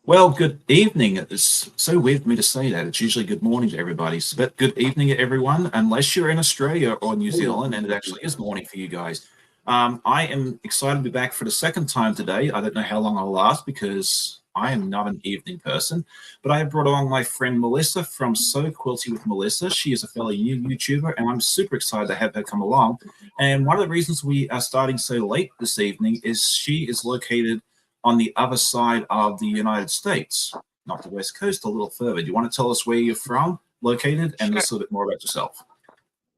Well, good evening. It's so weird for me to say that. It's usually good morning to everybody. But good evening, everyone, unless you're in Australia or New Zealand, and it actually is morning for you guys. I am excited to be back for the second time today. I don't know how long I'll last because I am not an evening person, but I have brought along my friend Melissa from So Quilty with Melissa. She is a fellow new YouTuber, and I'm super excited to have her come along. And one of the reasons we are starting so late this evening is she is located on the other side of the United States, not the West Coast, a little further. Do you want to tell us where you're from, located, and Sure. just a little bit more about yourself?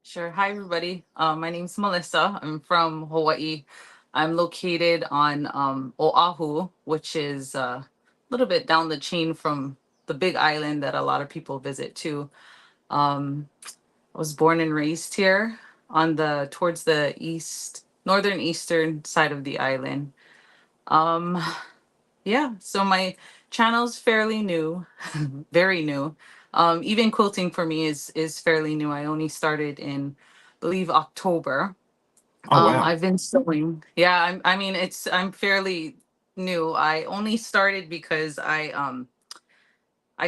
Sure. Hi, everybody. My name's Melissa. I'm from Hawaii. I'm located on Oahu, which is a little bit down the chain from the big island that a lot of people visit too. I was born and raised here on the towards the northern eastern side of the island. Um, Yeah, so my channel's fairly new, very new. Even quilting for me is fairly new. I only started in, believe October. Oh, wow. I've been sewing. Yeah, I mean I'm fairly new. I only started because I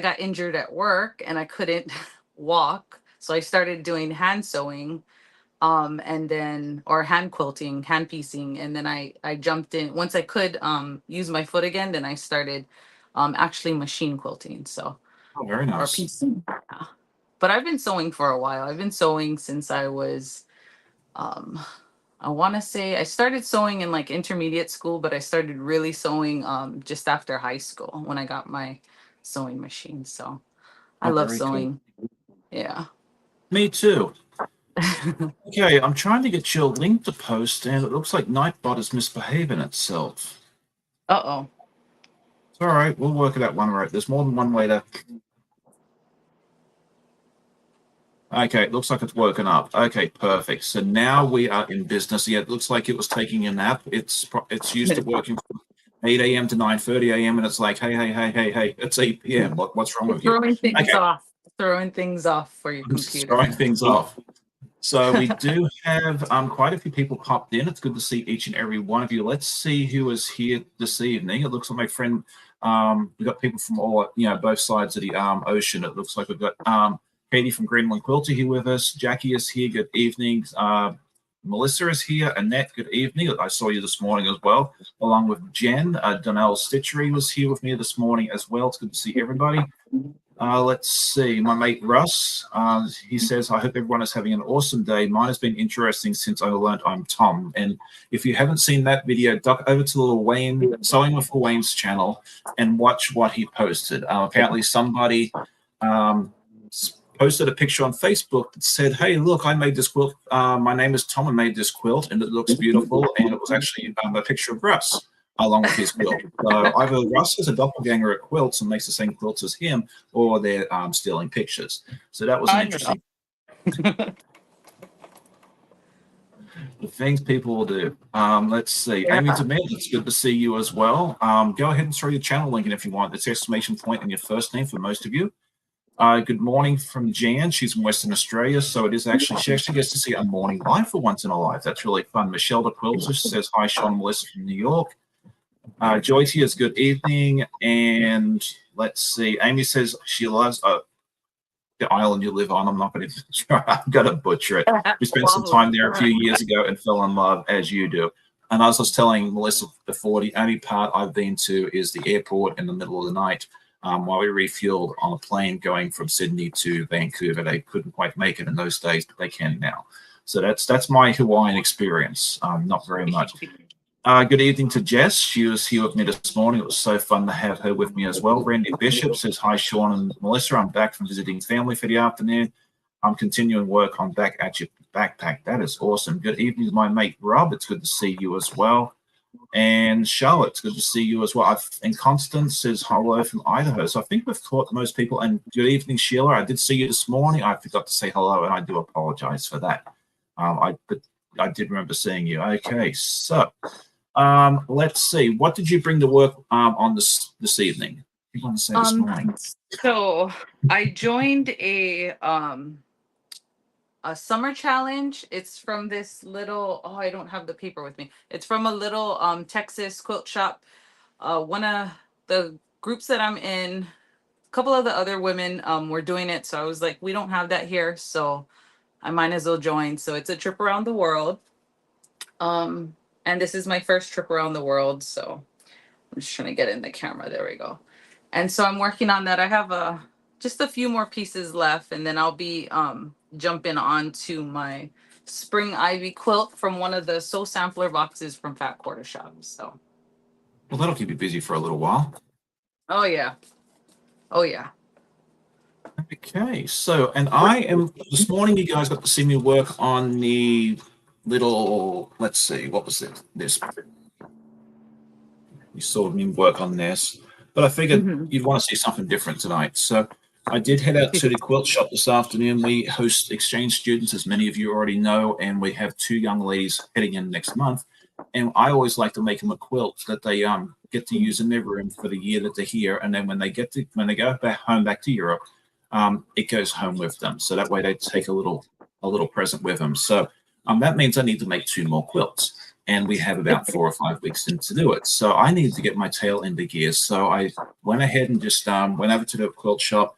got injured at work and I couldn't walk, so I started doing hand sewing and then or hand quilting, hand piecing, and then I jumped in once I could use my foot again. Then I started actually machine quilting, so Oh, very or nice. piecing. Yeah. But I've been sewing for a while. I've been sewing since I was um I want to say I started sewing in like intermediate school, but I started really sewing just after high school when I got my sewing machine. So I Oh, love very cool. sewing. Yeah. Me too. Okay, I'm trying to get your link to post, and it looks like Nightbot is misbehaving itself. Uh-oh. It's all right. We'll work it out one right. There's more than one way to. Okay, it looks like it's woken up. Okay, perfect. So now we are in business. Yeah, it looks like it was taking a nap. It's used to working 8 a.m. to 9:30 a.m. and it's like, hey, hey, hey, hey, hey, it's 8 p.m. What's wrong with you? Throwing things Okay, off. Throwing things off for your I'm just throwing computer. things off. So we do have quite a few people popped in. It's good to see each and every one of you. Let's see who is here this evening. It looks like my friend. We've got people from all both sides of the ocean. It looks like we've got Katie from Greenland Quilter here with us. Jackie is here. Good evening. Melissa is here. Annette, good evening. I saw you this morning as well, along with Jen. Donnell Stitchery was here with me this morning as well. It's good to see everybody. Let's see. My mate Russ, he says, I hope everyone is having an awesome day. Mine has been interesting since I learned I'm Tom. And if you haven't seen that video, duck over to the little Wayne, Sewing with Wayne's channel and watch what he posted. Apparently, somebody um, posted a picture on Facebook that said, hey, look, I made this quilt. My name is Tom. I made this quilt and it looks beautiful. And it was actually a picture of Russ along with his quilt. So either Russ is a doppelganger at quilts and makes the same quilts as him, or they're stealing pictures. So that was an I know. interesting the things people will do. Let's see. Amy Yeah. Demir, it's good to see you as well. Go ahead and throw your channel link in if you want. It's exclamation point in your first name for most of you. Good morning from Jan. She's in Western Australia, so she actually gets to see a morning live for once in her life. That's really fun. Michelle the Quilter says hi, Sean and Melissa from New York. Joyce is good evening. And let's see. Amy says she loves the island you live on. I'm not going to try. I'm going to butcher it. We spent some Oahu. time there a few years ago and fell in love as you do. And I was just telling Melissa before, the only part I've been to is the airport in the middle of the night while we refueled on a plane going from Sydney to Vancouver. They couldn't quite make it in those days, but they can now. So that's my Hawaiian experience. Not very much. Good evening to Jess. She was here with me this morning. It was so fun to have her with me as well. Randy Bishop says, hi, Sean and Melissa. I'm back from visiting family for the afternoon. I'm continuing work on Back at Your Backpack. That is awesome. Good evening to my mate Rob. It's good to see you as well. And Charlotte, it's good to see you as well. And Constance says hello from Idaho. So I think we've caught most people. And good evening, Sheila. I did see you this morning. I forgot to say hello, and I do apologize for that. But I did remember seeing you. Okay, so let's see. What did you bring to work on this evening? You want to say this Um, morning? so I joined a summer challenge. It's from this little, oh, I don't have the paper with me. It's from a little Texas quilt shop. One of the groups that I'm in, a couple of the other women were doing it. So I was like, we don't have that here. So I might as well join. So it's a trip around the world. And this is my first trip around the world. So I'm just trying to get in the camera. There we go. And so I'm working on that. I have just a few more pieces left, and then I'll be jumping onto my spring ivy quilt from one of the soul sampler boxes from Fat Quarter Shop. So Well, that'll keep you busy for a little while. oh yeah. Oh yeah. Okay, so, and I am, this morning you guys got to see me work on the little, let's see, what was it? This. You saw me work on this, but I figured Mhm. you'd want to see something different tonight. So I did head out to the quilt shop this afternoon. We host exchange students, as many of you already know, and we have 2 young ladies heading in next month. And I always like to make them a quilt that they get to use in their room for the year that they're here, and then when they go back to Europe, it goes home with them. So that way they take a little present with them. So that means I need to make 2 more quilts, and we have about 4 or 5 weeks in to do it. So I needed to get my tail into gear. So I went ahead and just went over to the quilt shop,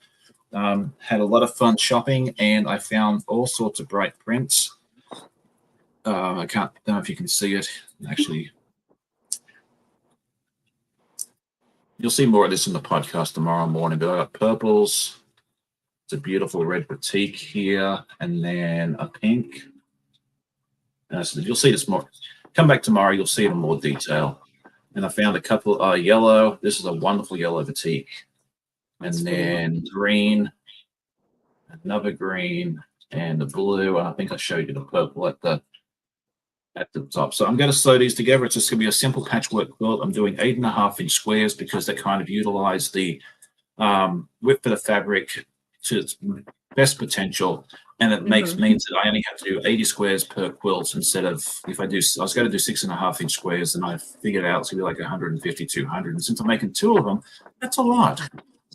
had a lot of fun shopping, and I found all sorts of bright prints. I don't know if you can see it. Actually, you'll see more of this in the podcast tomorrow morning, but I got purples. It's a beautiful red batik here, and then a pink. So you'll see this more. Come back tomorrow, you'll see it in more detail. And I found a couple yellow. This is a wonderful yellow batik. And then green, another green, and the blue. And I think I showed you the purple at the top. So I'm going to sew these together. It's just going to be a simple patchwork quilt. I'm doing 8.5-inch squares because they kind of utilize the width of the fabric to its best potential, and it means that I only have to do 80 squares per quilt instead of, I was going to do 6.5-inch squares, and I figured out it's going to be like 150, 200. And since I'm making 2 of them, that's a lot.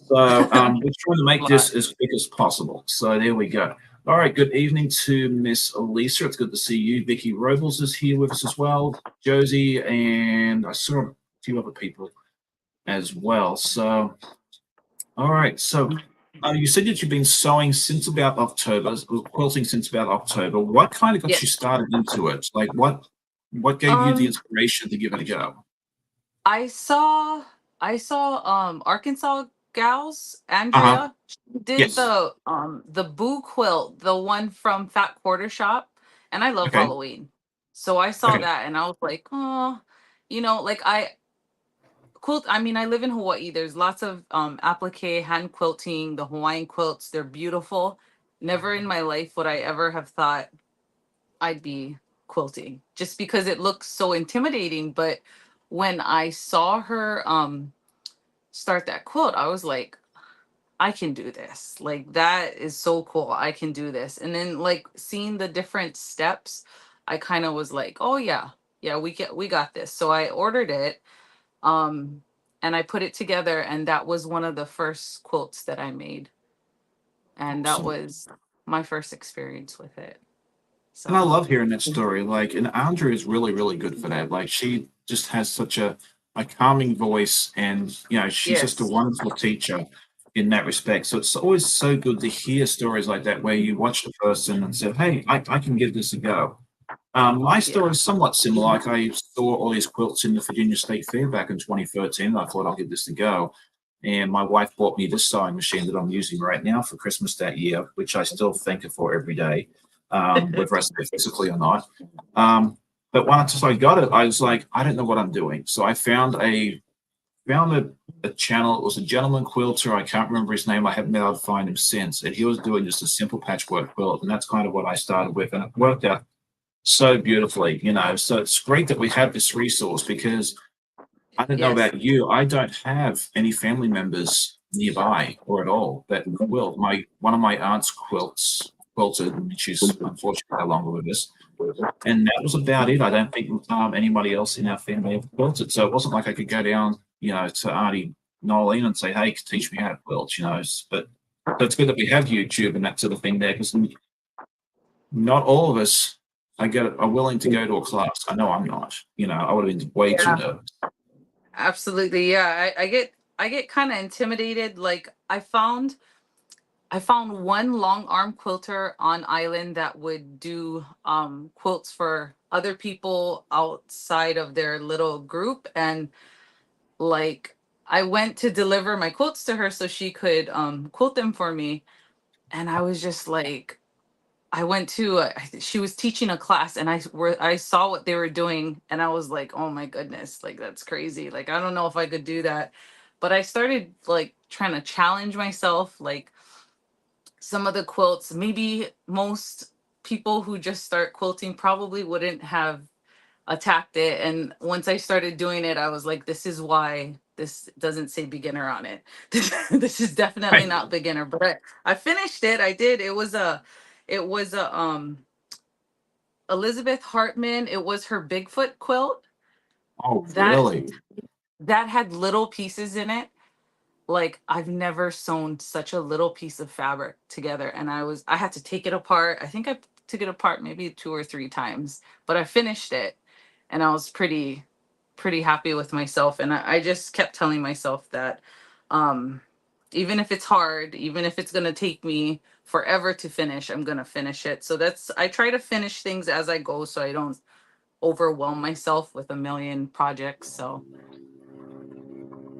So we're trying to make this as quick as possible. So there we go. All right, good evening to Miss Elisa. It's good to see you. Vicky Robles is here with us as well. Josie, and I saw a few other people as well. So, all right. So you said that you've been sewing since about October, quilting since about October. What kind of got you started into it? Like what gave you the inspiration to give it a go? I saw Arkansas Gals, Andrea, she did Yes. the Boo quilt, the one from Fat Quarter Shop, and I love Okay. Halloween. So I saw that and I was like, oh, like I mean, I live in Hawaii. There's lots of applique hand quilting, the Hawaiian quilts, they're beautiful. Never in my life would I ever have thought I'd be quilting, just because it looks so intimidating. But when I saw her start that quilt, I was like, I can do this. Like, that is so cool. I can do this. And then like seeing the different steps, I kind of was like, oh yeah, we got this. So I ordered it, and I put it together, and that was one of the first quilts that I made. And that Awesome. was my first experience with it. So And I love hearing that story. Like, and Andrea is really, really good for that. Like, she just has such a calming voice, and she's just a wonderful teacher in that respect. So it's always so good to hear stories like that where you watch the person and say, "Hey, I can give this a go." My story is somewhat similar. Like, I saw all these quilts in the Virginia State Fair back in 2013. And I thought I'll give this a go. And my wife bought me this sewing machine that I'm using right now for Christmas that year, which I still thank her for every day, whether I say it physically or not. But once I got it, I was like, I don't know what I'm doing. So I found a channel. It was a gentleman quilter. I can't remember his name. I haven't been able to find him since. And he was doing just a simple patchwork quilt. And that's kind of what I started with. And it worked out so beautifully, So it's great that we have this resource, because I don't know about you. I don't have any family members nearby or at all that quilt. One of my aunt's quilted, and she's unfortunately no longer with us. And that was about it. I don't think anybody else in our family ever quilted. So it wasn't like I could go down, to Auntie Nolene and say, "Hey, teach me how to quilt," But it's good that we have YouTube and that sort of thing there, because not all of us are willing to go to a class. I know I'm not. I would have been way too nervous. absolutely. Yeah. I get I get kind of intimidated. Like I found one long arm quilter on island that would do quilts for other people outside of their little group, and like I went to deliver my quilts to her so she could quilt them for me, and I was just like, I went to she was teaching a class, and I saw what they were doing, and I was like, oh my goodness, like that's crazy. Like I don't know if I could do that. But I started like trying to challenge myself, like some of the quilts, maybe most people who just start quilting probably wouldn't have attacked it. And once I started doing it, I was like, this is why this doesn't say beginner on it. This is definitely Right. not beginner. But I finished it. I did. It was a Elizabeth Hartman. It was her Bigfoot quilt Oh, that really? that had little pieces in it. Like I've never sewn such a little piece of fabric together, and I had to take it apart. I think I took it apart maybe 2 or 3 times, but I finished it, and I was pretty happy with myself. And I just kept telling myself that um even if it's hard, even if it's going to take me forever to finish, I'm going to finish it. So that's I try to finish things as I go so I don't overwhelm myself with a million projects. So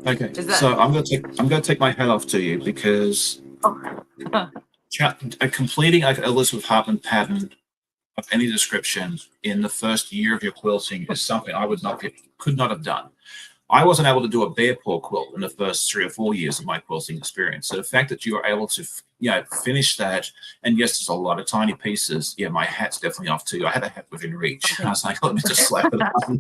Okay, is that so I'm gonna take my hat off to you because completing like Elizabeth Hartman pattern of any description in the first year of your quilting is something I could not have done. I wasn't able to do a bear paw quilt in the first 3 or 4 years of my quilting experience. So the fact that you were able to, finish that, and yes, there's a lot of tiny pieces. Yeah, my hat's definitely off to you. I had a hat within reach. I was like, let me just slap it on,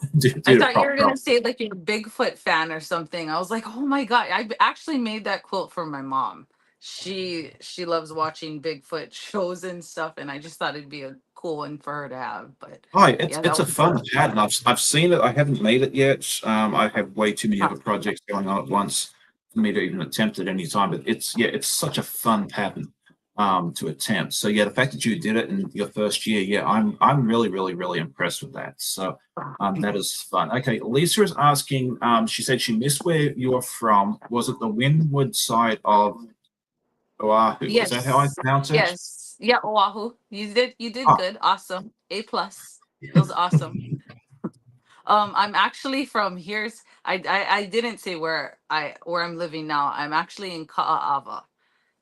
I do the thought you proper were job. gonna say like you're a Bigfoot fan or something. I was like, oh my god! Actually made that quilt for my mom. She loves watching Bigfoot shows and stuff, and I just thought it'd be a cool one for her to have. But Oh, yeah, it's that a was fun pattern. I've seen it. I haven't made it yet. I have way too many huh. other projects going on at once for me to even attempt it any time. But it's such a fun pattern to attempt. So yeah, the fact that you did it in your first year, yeah, I'm really really really impressed with that. So that is fun. Okay, Lisa is asking. She said she missed where you're from. Was it the windward side of Oahu? Is that how I Yes, pronounce it? yes, yeah, Oahu. You did Oh, good. Awesome. A plus. It was awesome. I'm actually from here's I didn't say where I'm living now. I'm actually in Ka'ava.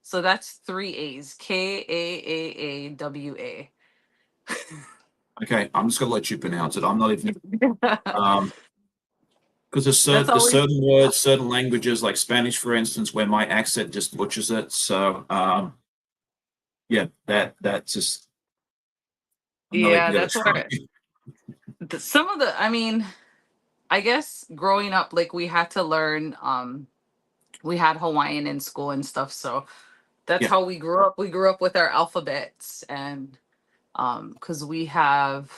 So that's 3 A's. Kaawa. okay. I'm just gonna let you pronounce it. I'm not even. Um, because That's there's always certain words, certain languages, like Spanish, for instance, where my accent just butchers it. So yeah, that's just I'm not even yeah, gonna that's try. where some of the I mean, I guess growing up like we had to learn we had Hawaiian in school and stuff, so that's Yeah. how we grew up. We grew up with our alphabets and cuz we have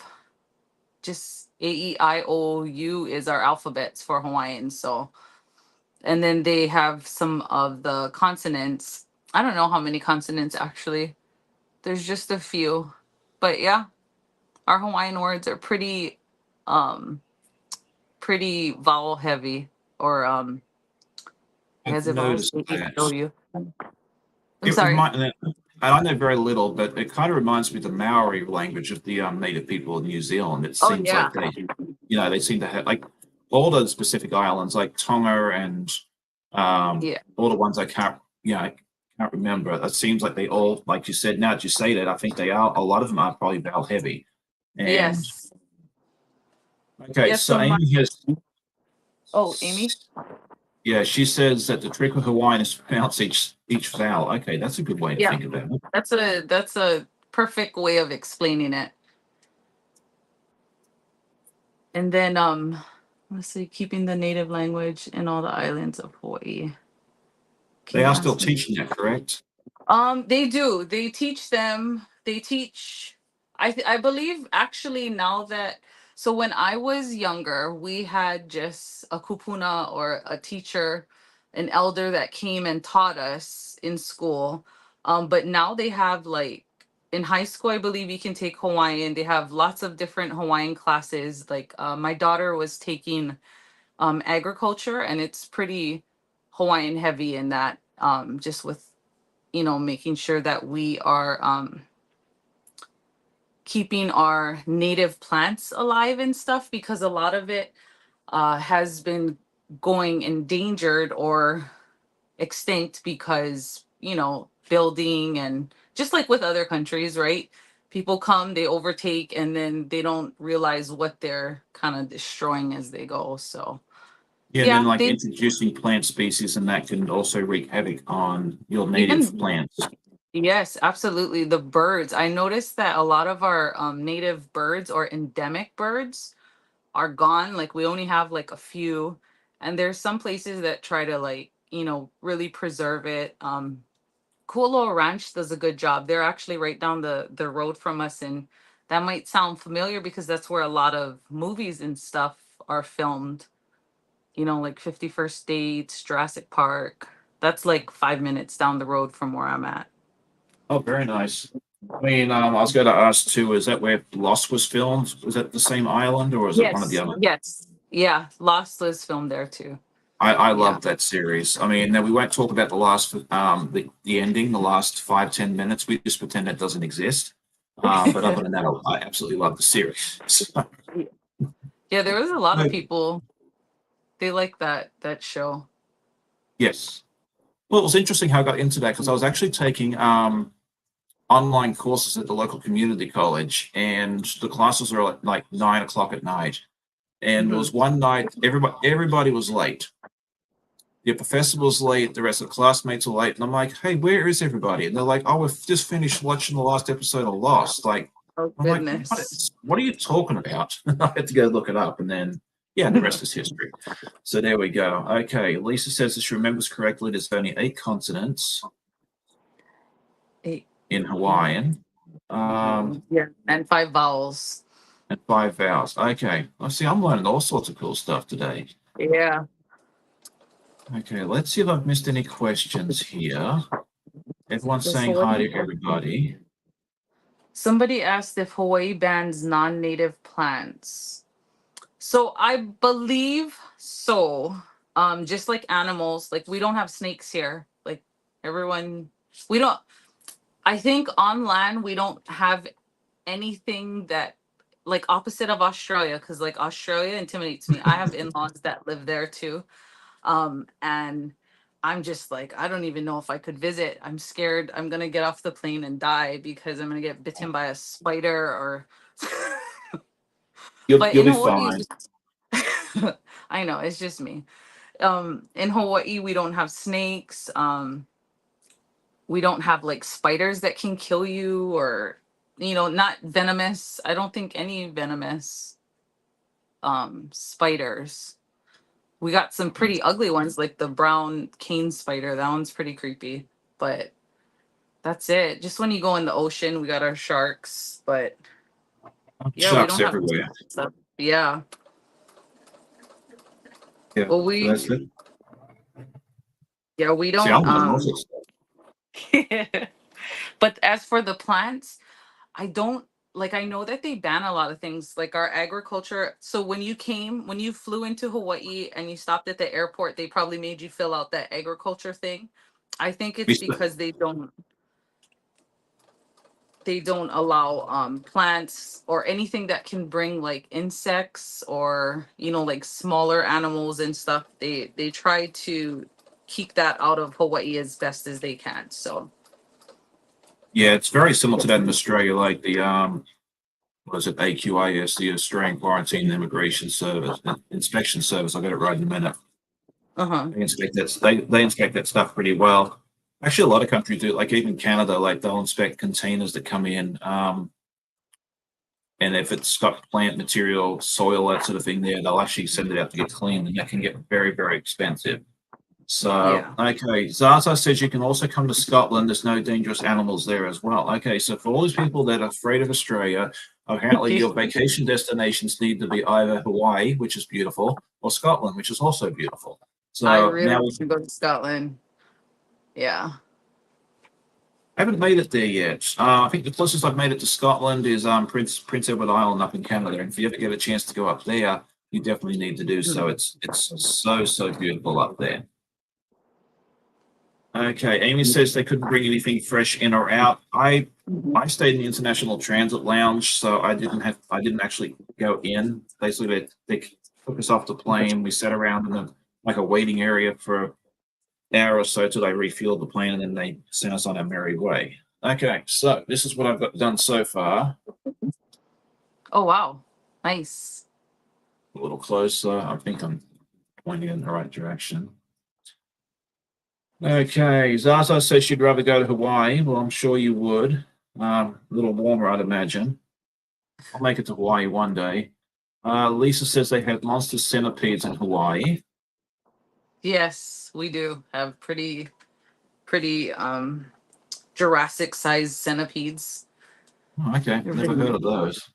just AEIOU is our alphabets for Hawaiian. So and then they have some of the consonants. I don't know how many consonants actually. There's just a few. But yeah, our Hawaiian words are um pretty vowel heavy or I've has it vowels? noticed that. AEW. I'm It sorry. remind, and I know very little, but it kind of reminds me of the Maori language of the native people in New Zealand. It Oh seems yeah. like they seem to have like all those Pacific islands, like Tonga and Yeah. all the ones I can't remember. It seems like they all, like you said, now that you say that, I think they are. A lot of them are probably vowel heavy. And Yes. okay, Yeah, so so my Amy has, oh, Amy. yeah, she says that the trick with Hawaiian is to pronounce each vowel. Okay, that's a good way to Yeah. think about it. That's a perfect way of explaining it. And then let's see, keeping the native language in all the islands of Hawaii. Can They you are still ask me? teaching that, correct? They do. They teach them. They teach. I believe actually now that so when I was younger, we had just a kupuna or a teacher, an elder that came and taught us in school. But now they have like in high school, I believe you can take Hawaiian. They have lots of different Hawaiian classes. Like my daughter was taking agriculture, and it's pretty Hawaiian heavy in that, just with, making sure that we are keeping our native plants alive and stuff, because a lot of it has been going endangered or extinct because, building, and just like with other countries, right? People come, they overtake, and then they don't realize what they're kind of destroying as they go. So, Yeah, and then yeah, like they introducing plant species and that can also wreak havoc on your native even, plants. yes, absolutely. The birds. I noticed that a lot of our native birds or endemic birds are gone. Like we only have like a few, and there's some places that try to, like, really preserve it. Kualoa Ranch does a good job. They're actually right down the road from us, and that might sound familiar because that's where a lot of movies and stuff are filmed. Like 51st Dates, Jurassic Park. That's like 5 minutes down the road from where I'm at. Oh, very nice. I mean, I was going to ask too, is that where Lost was filmed? Was that the same island or is it one of the Yes, other? yes. Yeah, Lost was filmed there too. I Yeah. love that series. I mean, now we won't talk about the last, the ending, the last 5-10 minutes. We just pretend that doesn't exist. But other than that, I absolutely love the series. Yeah, there was a lot of Right. people, they like that show. Yes. Well, it was interesting how I got into that because I was actually taking online courses at the local community college, and the classes were like 9 o'clock at night. And there Hmm. was one night everybody was late. The professor was late, the rest of the classmates were late, and I'm like, "Hey, where is everybody?" And they're like, "Oh, we've just finished watching the last episode of Lost." Like, Oh I'm like, goodness. what are you talking about?" I had to go look it up, and then yeah, the rest is history. So there we go. Okay, Lisa says if she remembers correctly, there's only 8 consonants Eight. in Hawaiian. Yeah, and 5 vowels. And 5 vowels. Okay. I see. I'm learning all sorts of cool stuff today. Yeah. Okay, let's see if I've missed any questions here. Everyone's Does saying hi Hawaii? to everybody. Somebody asked if Hawaii bans non-native plants. So I believe so. Just like animals, like we don't have snakes here. Like everyone, we don't. I think on land we don't have anything that, like, opposite of Australia, because like Australia intimidates me. I have in-laws that live there too. And I'm just like, I don't even know if I could visit. I'm scared I'm gonna get off the plane and die because I'm gonna get bitten by a spider or but You'll in be Hawaii it's fine. just I know, it's just me. In Hawaii we don't have snakes. We don't have like spiders that can kill you, or not venomous. I don't think any venomous spiders. We got some pretty ugly ones like the brown cane spider. That one's pretty creepy. But that's it. Just when you go in the ocean, we got our sharks. But yeah, we Sharks don't have everywhere. stuff. Yeah. Yeah. Well, So that's it. we See, I'm don't learning all sorts of but as for the plants, I don't, like, I know that they ban a lot of things like our agriculture. So when you flew into Hawaii and you stopped at the airport, they probably made you fill out that agriculture thing. I think it's stuff. because they don't allow plants or anything that can bring like insects or like smaller animals and stuff. They try to keep that out of Hawaii as best as they can. So Yeah, it's very similar to that in Australia, like the what is it, AQIS, the Australian Quarantine and Immigration Service Inspection Service. I'll get it right in a minute. uh-huh. They inspect that stuff pretty well. Actually, a lot of countries do. Like even Canada, like they'll inspect containers that come in, and if it's got plant material, soil, that sort of thing, there, they'll actually send it out to get cleaned, and that can get very, very expensive. So, Yeah. okay, Zaza says you can also come to Scotland. There's no dangerous animals there as well. Okay, so for all these people that are afraid of Australia, apparently your vacation destinations need to be either Hawaii, which is beautiful, or Scotland, which is also beautiful. I So really now want to go to Scotland. Yeah. I haven't made it there yet. I think the closest I've made it to Scotland is Prince Edward Island up in Canada. And if you ever get a chance to go up there, you definitely need to do so. It's so beautiful up there. Okay, Amy says they couldn't bring anything fresh in or out. I stayed in the International Transit Lounge, so I didn't actually go in. Basically, they took us off the plane. We sat around in like a waiting area for an hour or so till they refueled the plane, and then they sent us on our merry way. Okay, so this is what I've got done so far. Oh wow, nice. A little closer. I think I'm pointing in the right direction. Okay, Zaza says she'd rather go to Hawaii. Well, I'm sure you would. A little warmer, I'd imagine. I'll make it to Hawaii one day. Lisa says they have monster centipedes in Hawaii. Yes, we do have pretty Jurassic sized centipedes. Oh, okay, never heard of those.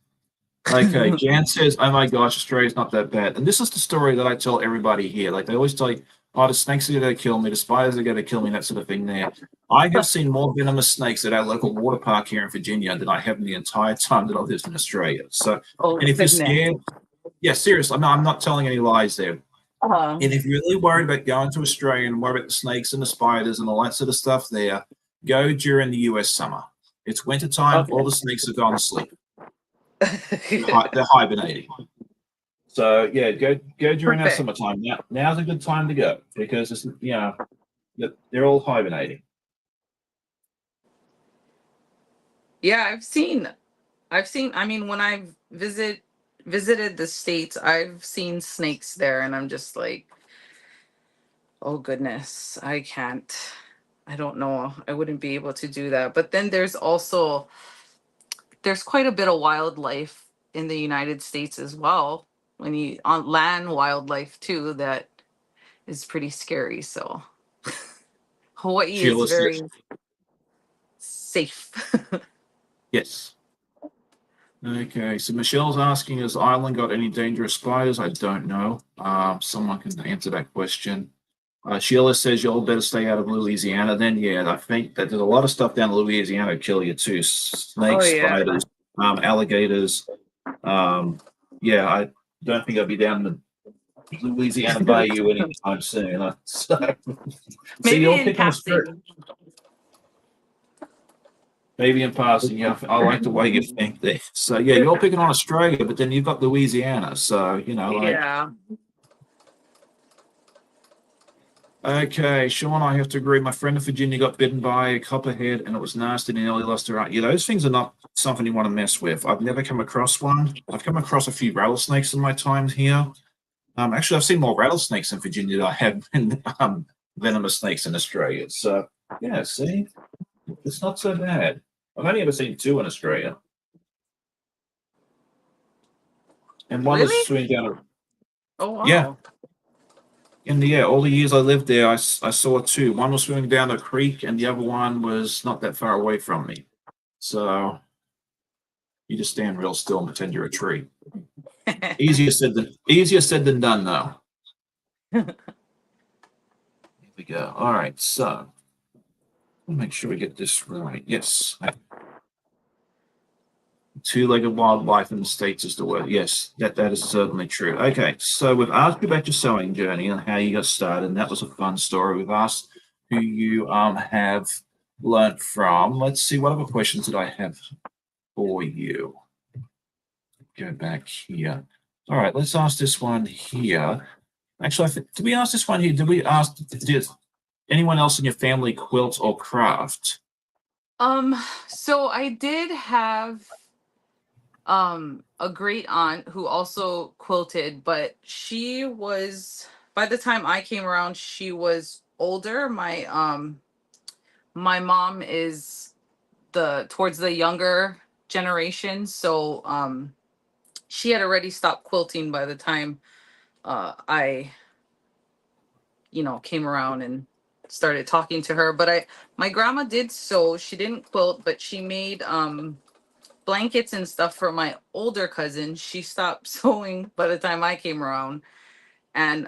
Okay, Jan says, "Oh my gosh, Australia's not that bad." And this is the story that I tell everybody here. Like they always tell you, "Oh, the snakes are going to kill me, the spiders are going to kill me," that sort of thing. There, I have seen more venomous snakes at our local water park here in Virginia than I have in the entire time that I lived in Australia. So, and if you're scared, yeah, seriously, I'm not telling any lies there. And if you're really worried about going to Australia and worried about the snakes and the spiders and all that sort of stuff, there, go during the US summer. It's winter time. All the snakes have gone to sleep. They're hibernating. So yeah, go during our summertime. Now's a good time to go because it's they're all hibernating. Yeah, I've seen. I mean, when I've visited the States, I've seen snakes there, and I'm just like, oh goodness, I can't. I don't know. I wouldn't be able to do that. But then there's quite a bit of wildlife in the United States as well. When you on land wildlife too, that is pretty scary. So Hawaii Sheila is very safe. Yes. Okay, so Michelle's asking, has Ireland got any dangerous spiders? I don't know. Someone can answer that question. Sheila says you'll better stay out of Louisiana. Then, yeah, I think that there's a lot of stuff down in Louisiana that kill you too. Snakes, spiders, alligators. Yeah, I don't think I'll be down the Louisiana Bayou anytime soon. So, Maybe in passing. Maybe in passing, yeah. I like the way you think there. So yeah, you're picking on Australia, but then you've got Louisiana. So Yeah. Okay, Sean, I have to agree. My friend in Virginia got bitten by a copperhead and it was nasty and nearly lost her eye. Yeah, those things are not something you want to mess with. I've never come across one. I've come across a few rattlesnakes in my time here. Actually, I've seen more rattlesnakes in Virginia than I have been venomous snakes in Australia. So yeah, see, it's not so bad. I've only ever seen two in Australia. And one was swimming down Oh wow. Yeah. In the all the years I lived there, I saw two. One was swimming down a creek, and the other one was not that far away from me. So you just stand real still and pretend you're a tree. Easier said than done, though. Here we go. All right, so we'll make sure we get this right. Yes. Two-legged wildlife in the States is the word. Yes, that is certainly true. Okay, so we've asked you about your sewing journey and how you got started, and that was a fun story. We've asked who you have learnt from. Let's see, what other questions did I have for you? Go back here. All right, let's ask this one here. Actually, did we ask this one here? Did anyone else in your family quilt or craft? So I did have a great aunt who also quilted, but she was, by the time I came around, she was older. My mom is towards the younger generation, so she had already stopped quilting by the time I came around and started talking to her. But my grandma did sew. She didn't quilt, but she made blankets and stuff for my older cousin. She stopped sewing by the time I came around. And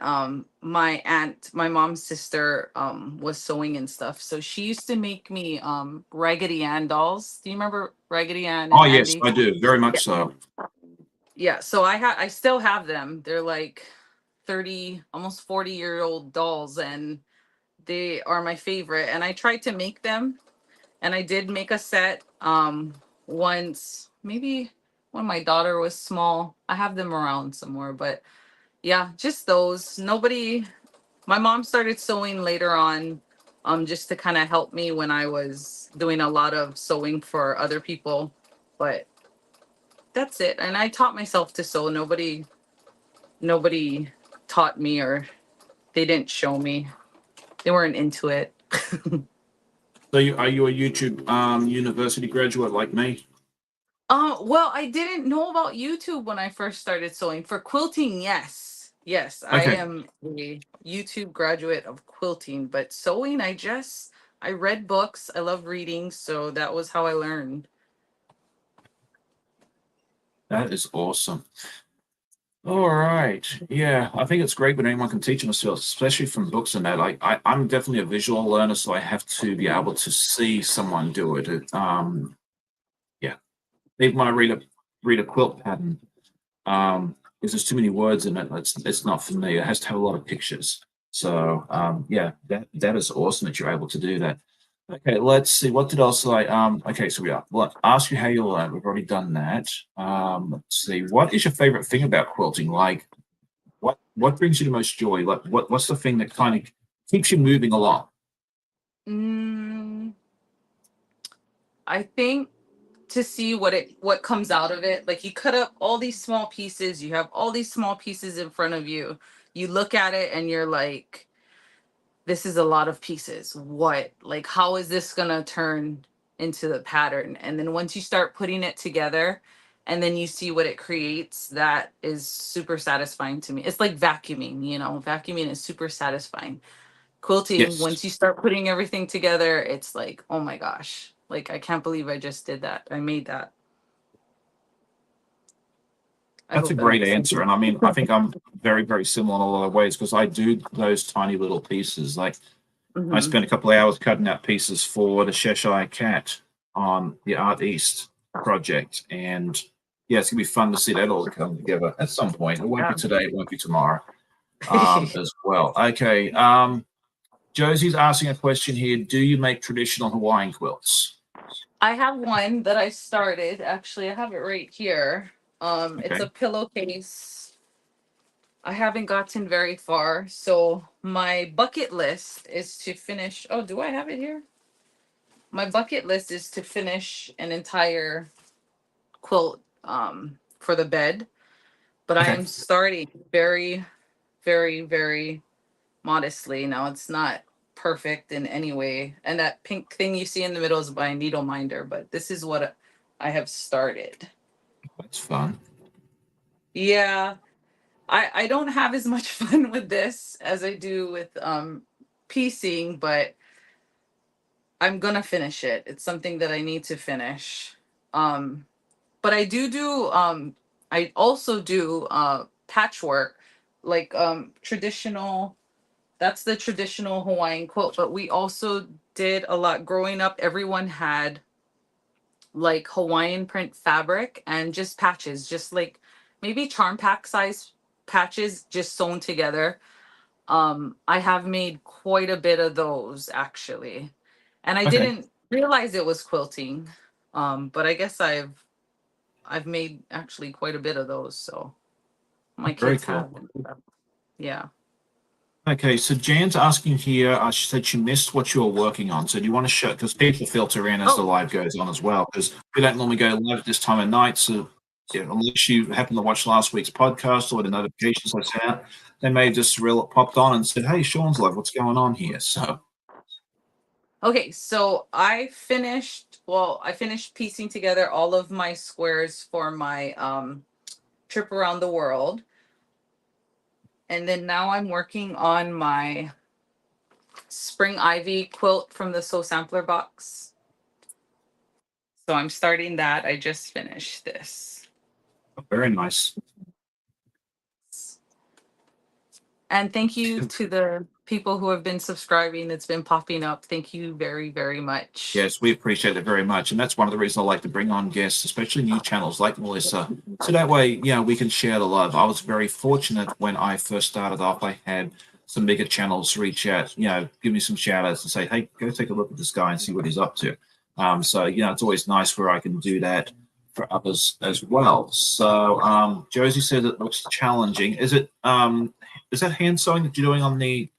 my aunt, my mom's sister, was sewing and stuff. So she used to make me Raggedy Ann dolls. Do you remember Raggedy Ann? Oh yes, I do, very much so. yeah, so I still have them. They're like 30, almost 40-year-old dolls, and they are my favorite. And I tried to make them, and I did make a set once, maybe when my daughter was small. I have them around somewhere, but yeah, just those. Nobody, my mom started sewing later on, just to kind of help me when I was doing a lot of sewing for other people. But that's it. And I taught myself to sew. Nobody taught me, or they didn't show me. They weren't into it. So are you a YouTube university graduate like me? Well, I didn't know about YouTube when I first started sewing. For quilting, yes. Yes, I Okay, am a YouTube graduate of quilting, but sewing, I read books. I love reading, so that was how I learned. that is awesome. All right. Yeah, I think it's great when anyone can teach themselves, especially from books and that. I'm definitely a visual learner, so I have to be able to see someone do it. Yeah. Even when I read a quilt pattern, because there's too many words in it, it's not for me. It has to have a lot of pictures. So yeah, that is awesome that you're able to do that. Okay, let's see. What did else I okay, so we are. Well, ask you how you learn. We've already done that. Let's see. What is your favorite thing about quilting? Like what brings you the most joy? Like what's the thing that kind of keeps you moving along? Mm, I think to see what comes out of it. Like you cut up all these small pieces, you have all these small pieces in front of you. You look at it and you're like, this is a lot of pieces. What? Like how is this going to turn into the pattern? And then once you start putting it together and then you see what it creates, that is super satisfying to me. It's like vacuuming, Vacuuming is super satisfying. Quilting, Yes, once you start putting everything together, it's like, oh my gosh, like I can't believe I just did that. I made that. I that's a hope that great makes sense. answer. And I mean, I think I'm very, very similar in a lot of ways because I do those tiny little pieces. Like I Hmm. spent a couple of hours cutting out pieces for the Cheshire Cat on the Art East project. And yeah, it's gonna be fun to see that all come together at some point. It won't be Yeah. today, it won't be tomorrow as well. Okay. Josie's asking a question here. Do you make traditional Hawaiian quilts? I have one that I started. Actually, I have it right here. It's a Okay. pillowcase. I haven't gotten very far, so my bucket list is to finish. Oh, do I have it here? My bucket list is to finish an entire quilt for the bed, but I Okay. am starting very, very, very modestly. Now it's not perfect in any way. And that pink thing you see in the middle is by Needle Minder, but this is what I have started. That's fun. Yeah, I don't have as much fun with this as I do with piecing, but I'm gonna finish it. It's something that I need to finish. Um, but I also do patchwork, like traditional. That's the traditional Hawaiian quilt, but we also did a lot growing up. Everyone had like Hawaiian print fabric and just patches, just like maybe charm pack size patches just sewn together. I have made quite a bit of those actually. And I Okay. didn't realize it was quilting. But I guess I've made actually quite a bit of those, so my Very kids cool. have. Yeah. Okay, so Jan's asking here, she said she missed what you were working on. So do you want to show, because people filter in as the Oh, live goes on as well, because we don't normally go live at this time of night. So yeah, unless you happen to watch last week's podcast or the notifications I sent out, they may have just popped on and said, hey, Sean's live, what's going on here? So, okay. So I finished piecing together all of my squares for my trip around the world. And then now I'm working on my spring ivy quilt from the Sew Sampler box. So I'm starting that. I just finished this. very nice. And thank you to the people who have been subscribing. It's been popping up. Thank you very, very much. Yes, we appreciate it very much. And that's one of the reasons I like to bring on guests, especially new channels like Melissa. So that way, we can share the love. I was very fortunate when I first started off. I had some bigger channels reach out, give me some shout outs and say, hey, go take a look at this guy and see what he's up to. So, it's always nice where I can do that for others as well. So Josie said it looks challenging. Is that hand sewing that you're doing on the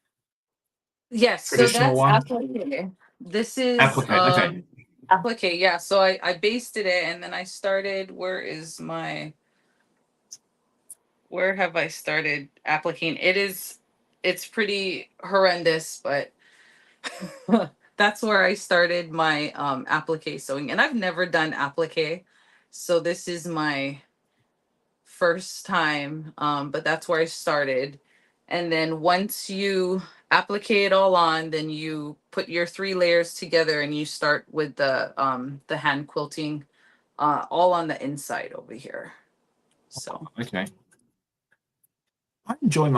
Yes, so traditional that's one? applique. This is Applique, okay. applique, yeah. So I basted it and then I started, where have I started appliquing? It's pretty horrendous, but that's where I started my applique sewing. And I've never done applique. So this is my first time, but that's where I started. And then once you applique it all on, then you put your 3 layers together and you start with the hand quilting all on the inside over here. So Okay. I enjoy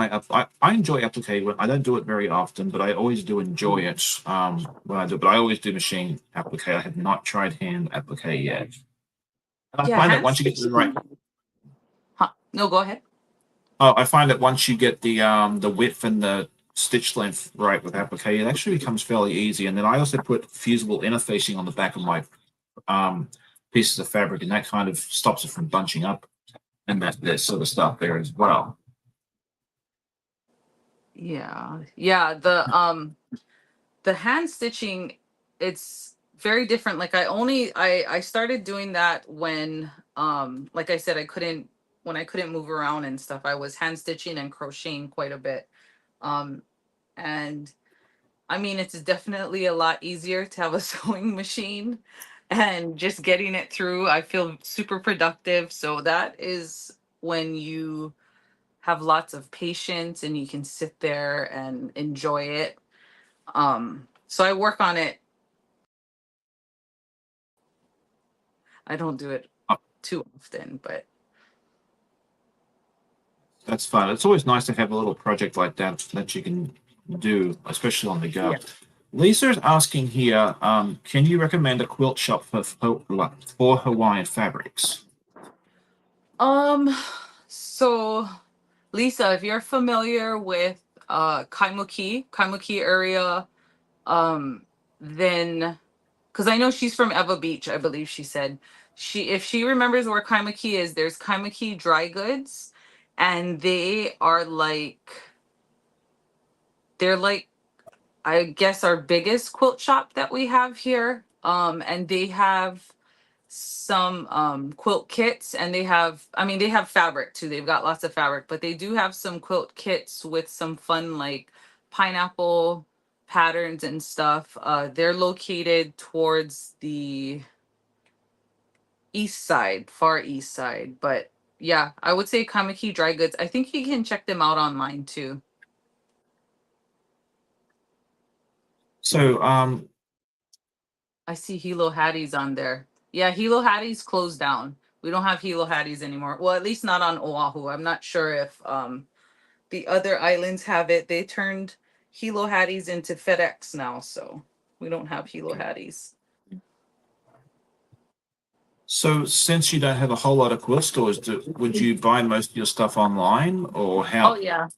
I enjoy applique. I don't do it very often, but I always do enjoy it when I do. But I always do machine applique. I have not tried hand applique yet. And I yeah, find that hand once you get to the right, no, go ahead. I find that once you get the width and the stitch length right with applique, it actually becomes fairly easy. And then I also put fusible interfacing on the back of my pieces of fabric, and that kind of stops it from bunching up and that sort of stuff there as well. Yeah. The hand stitching, it's very different. Like I started doing that when like I said, when I couldn't move around and stuff. I was hand stitching and crocheting quite a bit. And I mean, it's definitely a lot easier to have a sewing machine and just getting it through. I feel super productive. So that is when you have lots of patience and you can sit there and enjoy it. So I work on it. I don't do it too often, but That's fun. It's always nice to have a little project like that you can do, especially on the go. yeah. Lisa's asking here, can you recommend a quilt shop for Hawaiian fabrics? So Lisa, if you're familiar with Kaimuki area, then because I know she's from Eva Beach, I believe she said. If she remembers where Kaimuki is, there's Kaimuki Dry Goods, and they're like I guess our biggest quilt shop that we have here. And they have some quilt kits, and they have fabric too. They've got lots of fabric, but they do have some quilt kits with some fun like pineapple patterns and stuff. They're located towards the far east side. But yeah, I would say Kamiki Dry Goods. I think you can check them out online too. So, I see Hilo Hattie's on there. Yeah, Hilo Hattie's closed down. We don't have Hilo Hattie's anymore. Well, at least not on Oahu. I'm not sure if the other islands have it. They turned Hilo Hattie's into FedEx now, so we don't have Hilo Hattie's. So, since you don't have a whole lot of quilt stores, would you buy most of your stuff online, or how? Oh yeah.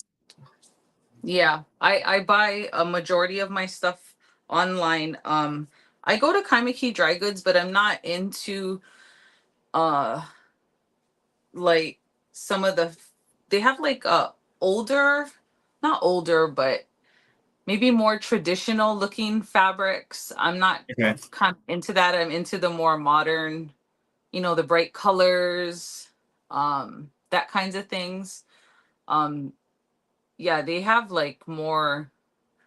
Yeah, I buy a majority of my stuff online. I go to Kaimaki Dry Goods, but I'm not into uh like some of they have like older, not older, but maybe more traditional looking fabrics. I'm not Okay. kind of into that. I'm into the more modern, the bright colors, that kinds of things. Yeah, they have like more,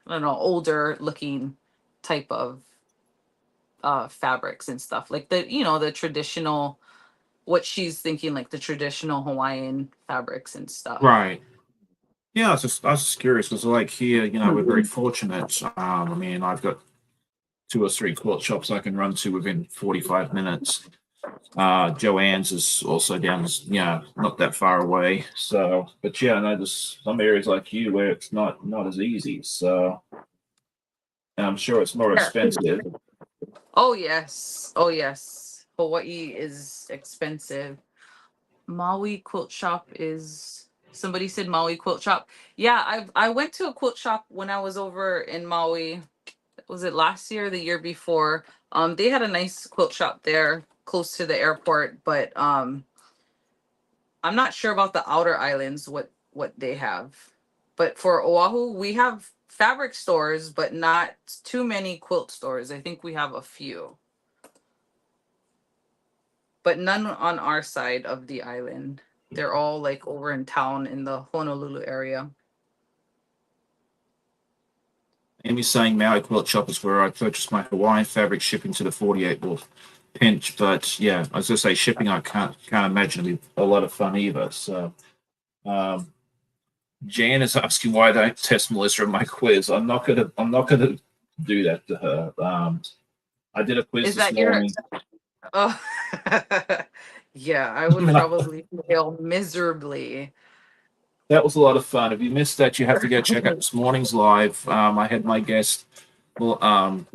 I don't know, older looking type of fabrics and stuff. Like the traditional, what she's thinking, like the traditional Hawaiian fabrics and stuff. Right. Yeah, I was just curious because, like here, we're very fortunate. I mean, I've got 2 or 3 quilt shops I can run to within 45 minutes. Joanne's is also down, not that far away. So, but yeah, I know there's some areas like you where it's not as easy. So I'm sure it's more Yeah. expensive. Oh yes. Oh yes. Hawaii is expensive. Maui quilt shop is somebody said Maui quilt shop. Yeah, I went to a quilt shop when I was over in Maui. Was it last year or the year before? They had a nice quilt shop there close to the airport, but I'm not sure about the outer islands what they have. But for Oahu, we have fabric stores, but not too many quilt stores. I think we have a few, but none on our side of the island. They're all like over in town in the Honolulu area. Amy's saying Maui Quilt Shop is where I purchased my Hawaiian fabric shipping to the 48 Wolf pinch. But yeah, I was gonna say shipping. I can't imagine it'd be a lot of fun either. So um, Jan is asking why I don't test Melissa in my quiz. I'm not gonna do that to her. I did a quiz Is this that your morning. oh yeah, I would probably fail miserably. That was a lot of fun. If you missed that, you have to go check out this morning's live. I had my guest, well,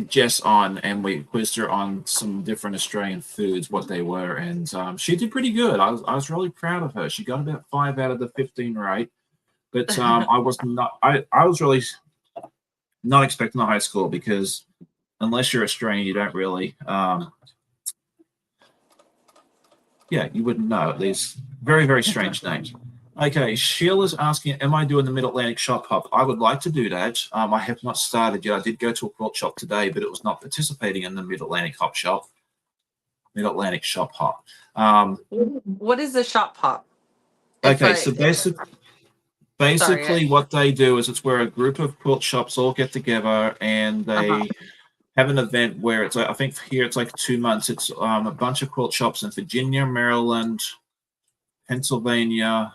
Jess on, and we quizzed her on some different Australian foods, what they were, and she did pretty good. I was really proud of her. She got about 5 out of the 15 right, but I was not. I was really not expecting a high score because unless you're Australian, you don't really. Yeah, you wouldn't know. These very, very strange names. Okay, Sheila's asking, am I doing the Mid Atlantic Shop Hop? I would like to do that. I have not started yet. I did go to a quilt shop today, but it was not participating in the Mid Atlantic Hop Shop. Mid Atlantic Shop Hop. What is the shop hop? Okay, so Sorry. basically what they do is it's where a group of quilt shops all get together and Uh-huh. they have an event where it's I think here it's like 2 months. It's a bunch of quilt shops in Virginia, Maryland, Pennsylvania,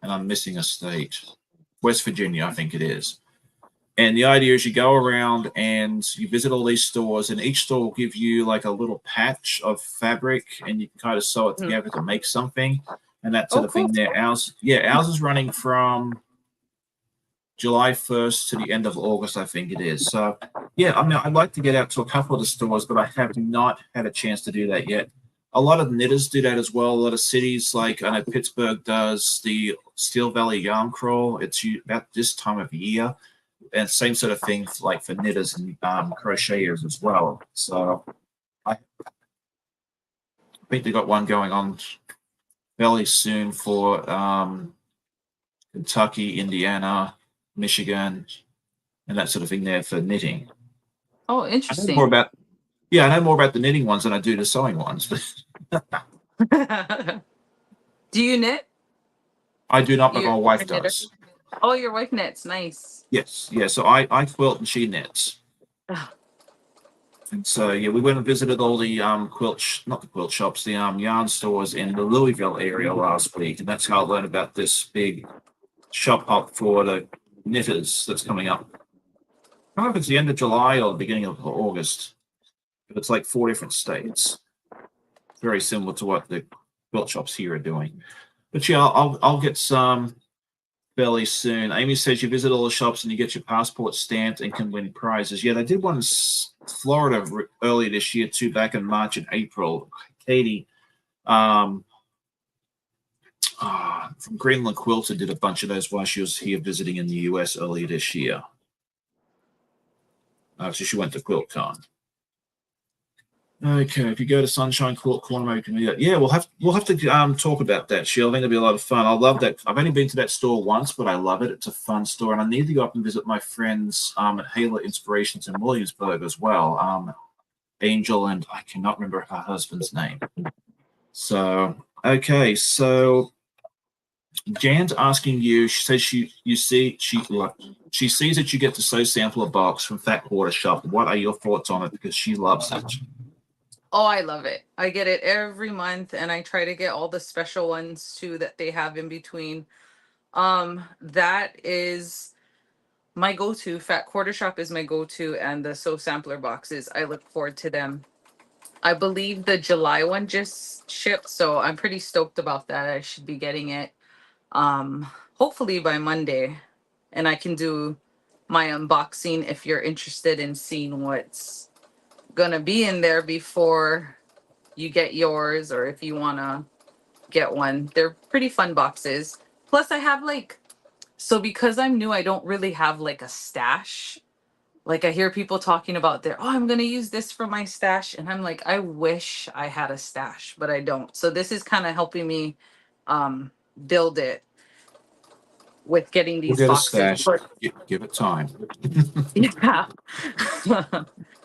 and I'm missing a state. West Virginia, I think it is. And the idea is you go around and you visit all these stores, and each store will give you like a little patch of fabric, and you can kind of sew it together to make something, and that sort Oh, of cool. thing. There, ours is running from July 1st to the end of August, I think it is. So, yeah, I mean, I'd like to get out to a couple of the stores, but I have not had a chance to do that yet. A lot of knitters do that as well. A lot of cities, like I know Pittsburgh does the Steel Valley Yarn Crawl. It's about this time of year, and same sort of thing like for knitters and crocheters as well. So I think they got one going on fairly soon for Kentucky, Indiana, Michigan, and that sort of thing there for knitting. Oh, I know more interesting. about I know more about the knitting ones than I do the sewing ones. Do you knit? I do not, but You're my wife a knitter? does. Oh, your wife knits. Nice. Yes, yeah. So I quilt and she knits. And so yeah, we went and visited all the not the quilt shops, the yarn stores in the Louisville area last week, and that's how I learned about this big shop hop for the knitters that's coming up. I don't know if it's the end of July or the beginning of August, but it's like 4 different states. Very similar to what the quilt shops here are doing. But yeah, I'll get some fairly soon. Amy says you visit all the shops and you get your passport stamped and can win prizes. Yeah, they did one in Florida earlier this year too, back in March and April. Katie from Greenland Quilter did a bunch of those while she was here visiting in the US earlier this year. So she went to QuiltCon. Okay, if you go to Sunshine Quilt Corner, maybe you can do that. Yeah, we'll have to talk about that, Sheila. I think it'll be a lot of fun. I love that. I've only been to that store once, but I love it. It's a fun store, and I need to go up and visit my friends at Halo Inspirations in Williamsburg as well. Angel, and I cannot remember her husband's name. So okay, so Jan's asking you. She says she sees that you get to sew sample a box from Fat Quarter Shop. What are your thoughts on it? Because she loves it. Oh, I love it. I get it every month and I try to get all the special ones too that they have in between. That is my go-to. Fat Quarter Shop is my go-to, and the Sew Sampler boxes. I look forward to them I believe the July one just shipped, so I'm pretty stoked about that. I should be getting it hopefully by Monday, and I can do my unboxing if you're interested in seeing what's gonna be in there before you get yours, or if you wanna get one. They're pretty fun boxes. Plus, I have like, so because I'm new, I don't really have like a stash. Like I hear people talking about their, oh, I'm gonna use this for my stash, and I'm like, I wish I had a stash, but I don't. So this is kind of helping me um build it with getting We'll these get a boxes. stash. But Give it time. yeah.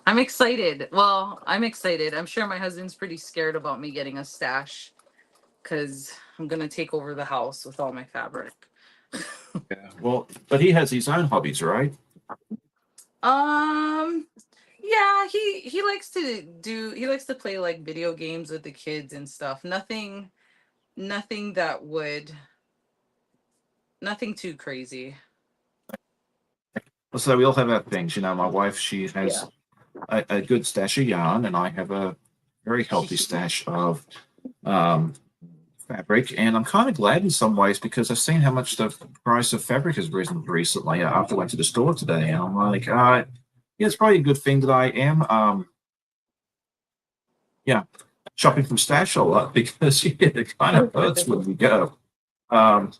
I'm excited. Well, I'm excited. I'm sure my husband's pretty scared about me getting a stash because I'm gonna take over the house with all my fabric. Yeah. Well, but he has his own hobbies, right? Um, yeah, he likes to do, he likes to play like video games with the kids and stuff. Nothing that would, nothing too crazy. So we all have our things. You know, my wife, she Yeah. has a good stash of yarn, and I have a very healthy stash of um, fabric. And I'm kind of glad in some ways because I've seen how much the price of fabric has risen recently after I went to the store today. And I'm like, yeah, it's probably a good thing that I am, yeah, shopping from Stash a lot because yeah, it kind of hurts when we go. Um,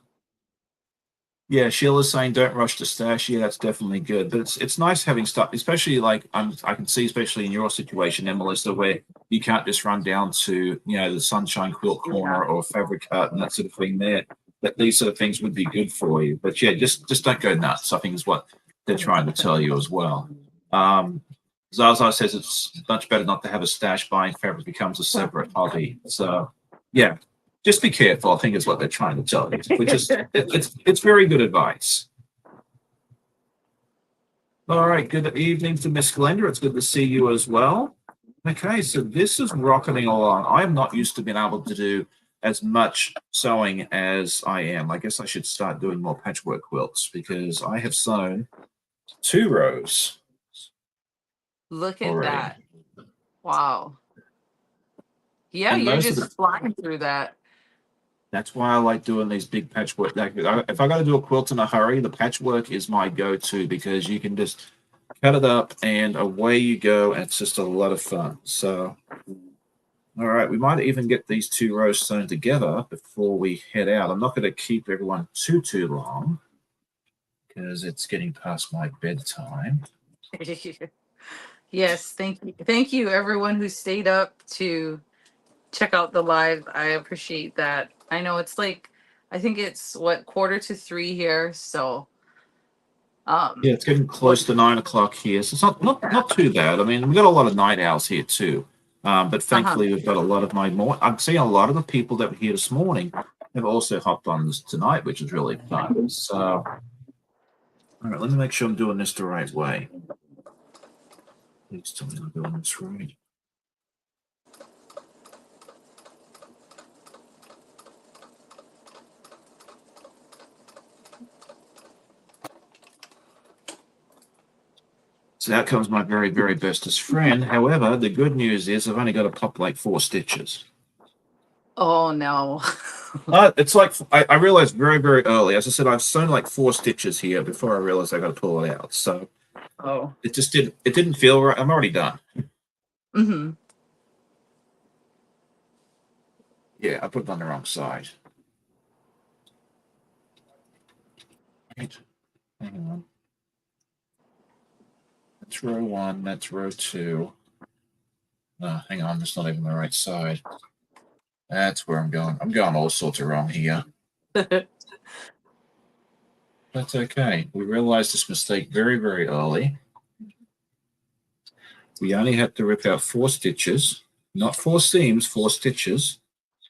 Yeah, Sheila's saying don't rush to stash. Yeah, that's definitely good. But it's nice having stuff, especially like I can see, especially in your situation, and Melissa, where you can't just run down to the Sunshine Quilt Corner or Fabric Hut and that sort of thing there. That these sort of things would be good for you. But yeah, just don't go nuts. I think is what they're trying to tell you as well. Zaza says it's much better not to have a stash. Buying fabric becomes a separate hobby. So yeah, just be careful, I think is what they're trying to tell you, which is it's very good advice. All right, good evening to Miss Glenda. It's good to see you as well. Okay, so this is rocketing along. I am not used to being able to do as much sewing as I am. I guess I should start doing more patchwork quilts because I have sewn 2 rows Look at already. that. Wow. Yeah, And you're most of just flying through that. That's why I like doing these big patchwork. Like, if I got to do a quilt in a hurry, the patchwork is my go-to because you can just cut it up and away you go, and it's just a lot of fun. So, all right, we might even get these 2 rows sewn together before we head out. I'm not going to keep everyone too long because it's getting past my bedtime. Yes, thank you everyone who stayed up to check out the live. I appreciate that. I know it's like, I think it's what, 2:45 here, so Yeah, it's getting close to 9 o'clock here, so it's not too bad. I mean, we got a lot of night owls here too, but thankfully we've got a lot of my more. I'm seeing a lot of the people that were here this morning have also hopped on this tonight, which is really fun. So, all right, let me make sure I'm doing this the right way. Please tell me I'm doing this right. So out comes my very bestest friend. However, the good news is I've only got to pop like 4 stitches. oh no. It's like I realized very early. As I said, I've sewn like 4 stitches here before I realized I got to pull it out. So Oh. it just didn't feel right. I'm already done. Mm-hmm. Yeah, I put it on the wrong side. Right. Hang on. That's row 1. That's row 2. Hang on, that's not even the right side. That's where I'm going. I'm going all sorts of wrong here. That's okay. We realized this mistake very early. We only have to rip out 4 stitches, not 4 seams, 4 stitches.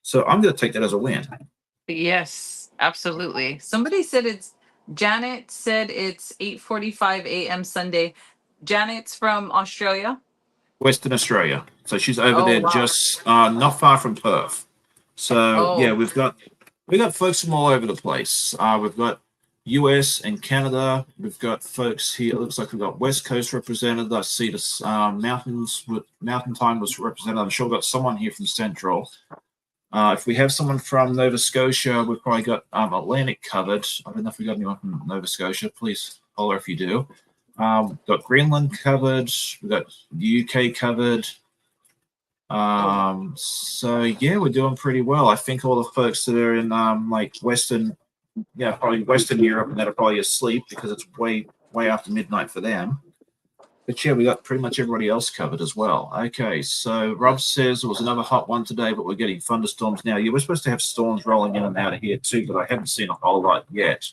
So I'm going to take that as a win. Yes, absolutely. Janet said it's 8:45 a.m. Sunday. Janet's from Australia. Western Australia. So she's over there wow. just not far from Perth. So yeah, Oh. we've got folks from all over the place. We've got US and Canada. We've got folks here. It looks like we've got West Coast represented. I see this Mountain Time was represented. I'm sure we've got someone here from Central. If we have someone from Nova Scotia, we've probably got Atlantic covered. I don't know if we got anyone from Nova Scotia. Please holler if you do. Got Greenland covered. We've got the UK covered. So yeah, we're doing pretty well. I think all the folks that are in like probably Western Europe, and that are probably asleep because it's way after midnight for them. But yeah, we got pretty much everybody else covered as well. Okay, so Rob says it was another hot one today, but we're getting thunderstorms now. Yeah, we're supposed to have storms rolling in and out of here too, but I haven't seen a whole lot yet.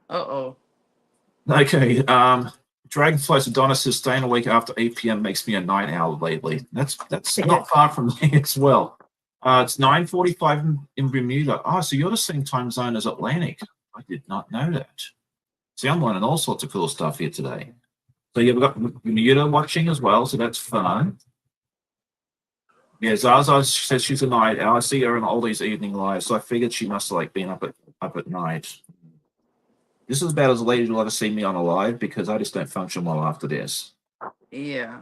Uh-oh. Okay, Dragonflies Adonis says staying awake after 8 p.m. makes me a night owl lately. That's not far from me as well. It's 9:45 in Bermuda. Oh, so you're the same time zone as Atlantic. I did not know that. See, I'm learning all sorts of cool stuff here today. So yeah, we've got Bermuda watching as well, so that's fun. Yeah, Zaza says she's a night owl. I see her in all these evening lives, so I figured she must have like been up at night. This is about as late as you'll ever see me on a live because I just don't function well after this. Yeah.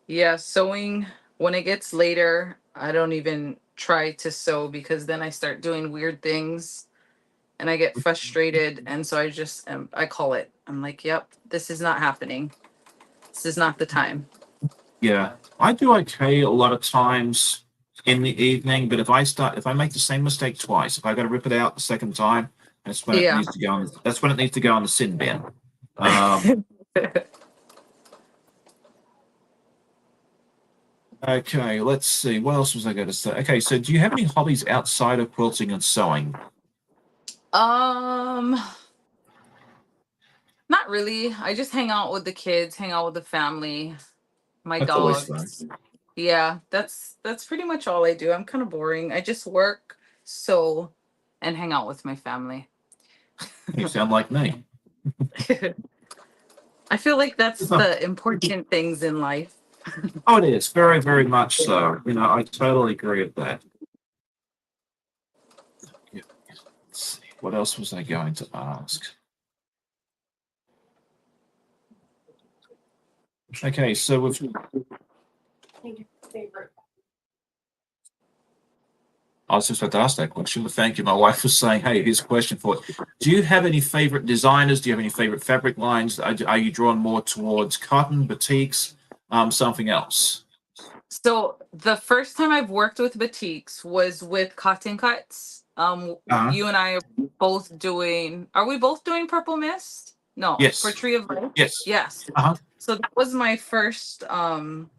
Yeah, sewing, when it gets later, I don't even try to sew because then I start doing weird things and I get frustrated. And so I call it. I'm like, yep, this is not happening. This is not the time. Yeah, I do okay a lot of times in the evening, but if I make the same mistake twice, if I got to rip it out the second time, that's when it Yeah. needs to go on. That's when it needs to go on the sin bin. Okay, let's see. What else was I going to say? Okay, so do you have any hobbies outside of quilting and sewing? Not really. I just hang out with the kids, hang out with the family, my That's always fun. dogs. Yeah, that's pretty much all I do. I'm kind of boring. I just work, sew, and hang out with my family. You sound like me. I feel like that's the important things in life. Oh, it is very, very much so. You know, I totally agree with that. Yeah. Let's see. What else was I going to ask? Okay, so with I was just about to ask that question, but thank you. My wife was saying, hey, here's a question for it. Do you have any favorite designers? Do you have any favorite fabric lines? Are you drawn more towards cotton, batiks, something else? So the first time I've worked with batiks was with Cotton Cuts. You and I are both doing. Are we both doing Purple Mist? No. Yes. For Tree of Life. Yes. Yes. So that was my first time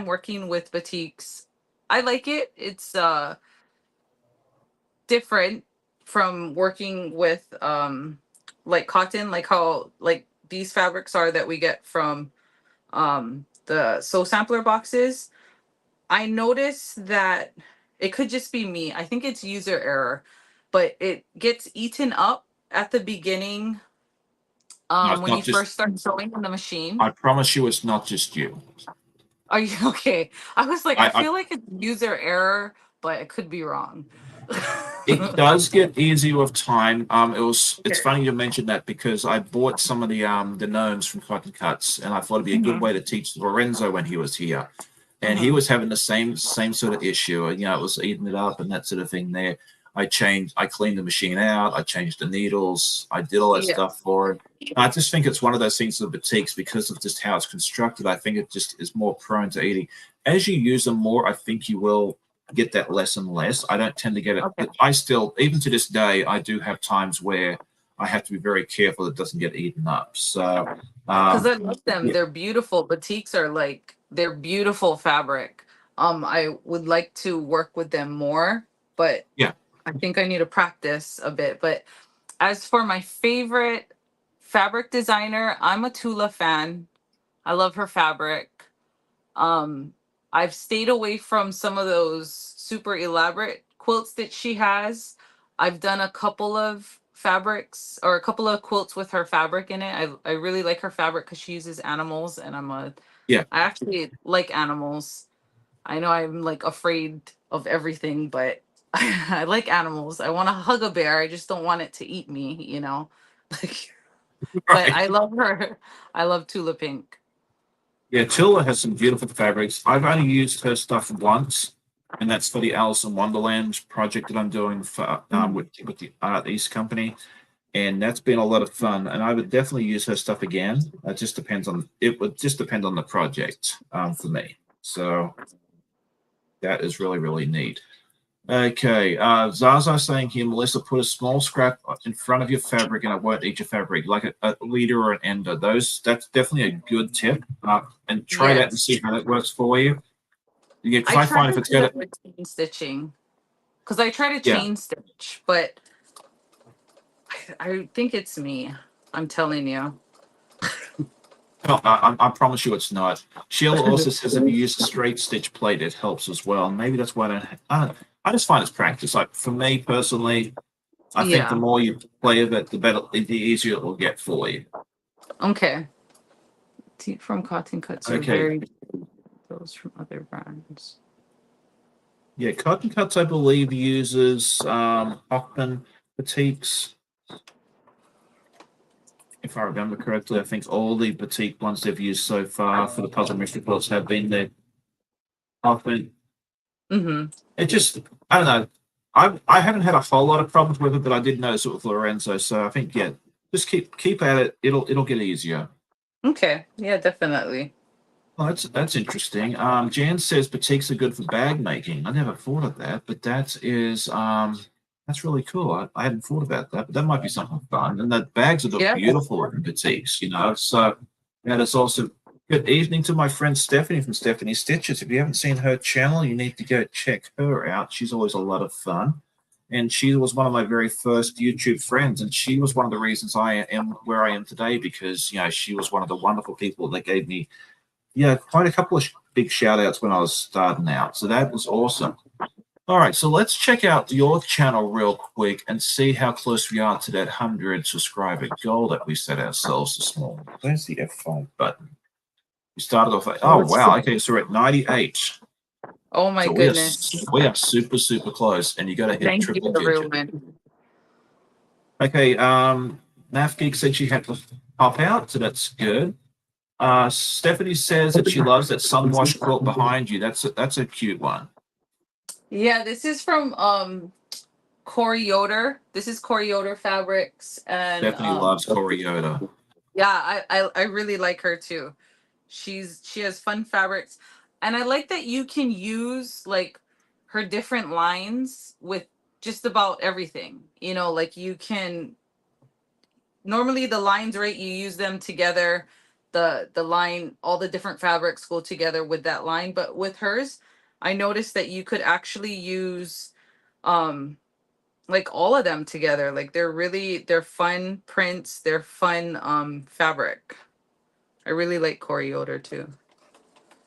working with batiks. I like it. It's different from working with like cotton, like how like these fabrics are that we get from the Sew Sampler boxes. I noticed that it could just be me. I think it's user error, but it gets eaten up at the beginning when you first start sewing in the machine. I promise you it's not just you. Are you okay? I was like, I feel like it's user error, but it could be wrong. It does get easier with time. It's funny you mentioned that because I bought some of the gnomes from Cotton Cuts, and I thought it'd be a good way to teach Lorenzo when he was here. And he was having the same sort of issue. You know, it was eating it up and that sort of thing there. I cleaned the machine out, I changed the needles, I did all that stuff for it. I just think it's one of those things with batiks because of just how it's constructed. I think it just is more prone to eating. As you use them more, I think you will get that less and less. I don't tend to get it. Okay. I still, even to this day, I do have times where I have to be very careful it doesn't get eaten up. So, because I love them, they're beautiful. Batiks are like they're beautiful fabric. I would like to work with them more, but yeah, I think I need to practice a bit. But as for my favorite fabric designer, I'm a Tula fan. I love her fabric. I've stayed away from some of those super elaborate quilts that she has. I've done a couple of fabrics or a couple of quilts with her fabric in it. I really like her fabric because she uses animals, and I actually like animals. I know I'm like afraid of everything, but I like animals. I want to hug a bear. I just don't want it to eat me, Like, but Right. I love her. I love Tula Pink. Yeah, Tula has some beautiful fabrics. I've only used her stuff once, and that's for the Alice in Wonderland project that I'm doing for with the Art East company, and that's been a lot of fun. And I would definitely use her stuff again. It would just depend on the project for me. So that is really really neat. Okay, Zaza saying here, Melissa, put a small scrap in front of your fabric and it won't eat your fabric, like a leader or an ender. That's definitely a good tip. And try that and Yes. see how that works for you. Yeah, because I I try find to if it's do got that it, with chain stitching. Because I try to yeah, chain stitch, but I think it's me. I'm telling you. no, I promise you it's not. Sheila also says if you use a straight stitch plate, it helps as well. Maybe that's why I just find it's practice. Like for me personally, I think the Yeah. more you play with it, the better, the easier it will get for you. Okay. Tea from Cotton Cuts are Okay, very those from other brands. yeah, Cotton Cuts, I believe, uses Hoffman boutiques. If I remember correctly, I think all the boutique ones they've used so far for the puzzle mystery quilts have been the Hoffman. Mm-hmm. It just, I don't know. I haven't had a whole lot of problems with it, but I did notice it with Lorenzo. So I think yeah, just keep at it. It'll get easier. Okay. Yeah, definitely. Oh, that's interesting. Jan says boutiques are good for bag making. I never thought of that, but that's really cool. I hadn't thought about that, but that might be something fun. And the bags would look Yeah. beautiful in boutiques, So that is also good evening to my friend Stephanie from Stephanie Stitches. If you haven't seen her channel, you need to go check her out. She's always a lot of fun. And she was one of my very first YouTube friends, and she was one of the reasons I am where I am today because she was one of the wonderful people that gave me quite a couple of big shout outs when I was starting out. So that was awesome. All right, so let's check out your channel real quick and see how close we are to that 100 subscriber goal that we set ourselves this morning. Where's the F5 button? We started off like, oh, wow. Okay, so we're at 98. Oh my So goodness. we are super, super close, and you got to hit Thank you, triple digit. everyone. Okay, Math Geek said she had to pop out, so that's good. Stephanie says that she loves that sunwash quilt behind you. That's a cute one. Yeah, this is from Corey Yoder. This is Corey Yoder Fabrics, and Stephanie loves Corey Yoda. yeah, I really like her too. She has fun fabrics, and I like that you can use like her different lines with just about everything. Like you can normally the lines, right? You use them together. The line, all the different fabrics go together with that line, but with hers, I noticed that you could actually use um like all of them together. Like they're fun prints, they're fun fabric. I really like Corey Yoder too.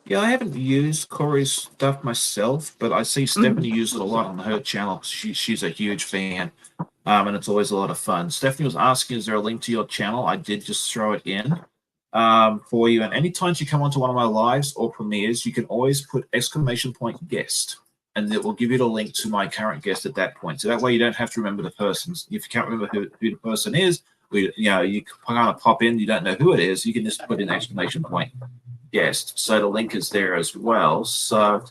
Yeah, I haven't used Corey's stuff myself, but I see Stephanie use it a lot on her channel. She's a huge fan, and it's always a lot of fun. Stephanie was asking, "Is there a link to your channel?" I did just throw it in for you. And anytime you come onto one of my lives or premieres, you can always put *guest, and it will give you the link to my current guest at that point. So that way you don't have to remember the persons. If you can't remember who the person is, you kind of pop in, you don't know who it is, you can just put in !guest. So the link is there as well. So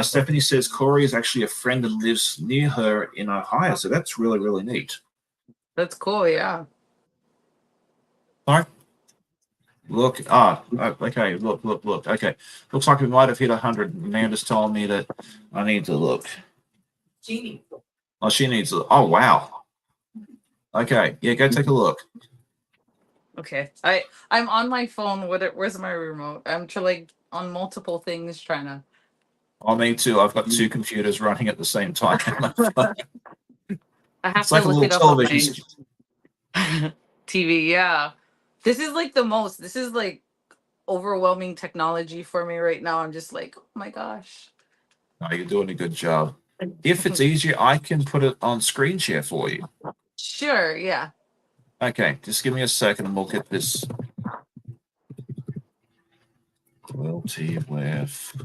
Stephanie says Corey is actually a friend and lives near her in Ohio. So that's really, really neat. That's cool, yeah. Sorry? Look, okay, look. Okay, looks like we might have hit 100. Amanda's telling me that I need to look. Oh, she needs to. Oh, wow. Okay, yeah, go take a look. Okay. I'm on my phone. Where's my remote? I'm like on multiple things trying to. Oh, me too. I've got two computers running at the same time. I have It's to like a look little it up on television. my TV. Yeah. This is like the most. This is like overwhelming technology for me right now. I'm just like, oh my gosh. No, you're doing a good job. If it's easier, I can put it on screen share for you. Sure. Yeah. Okay, just give me a second and we'll get this. Quilty with.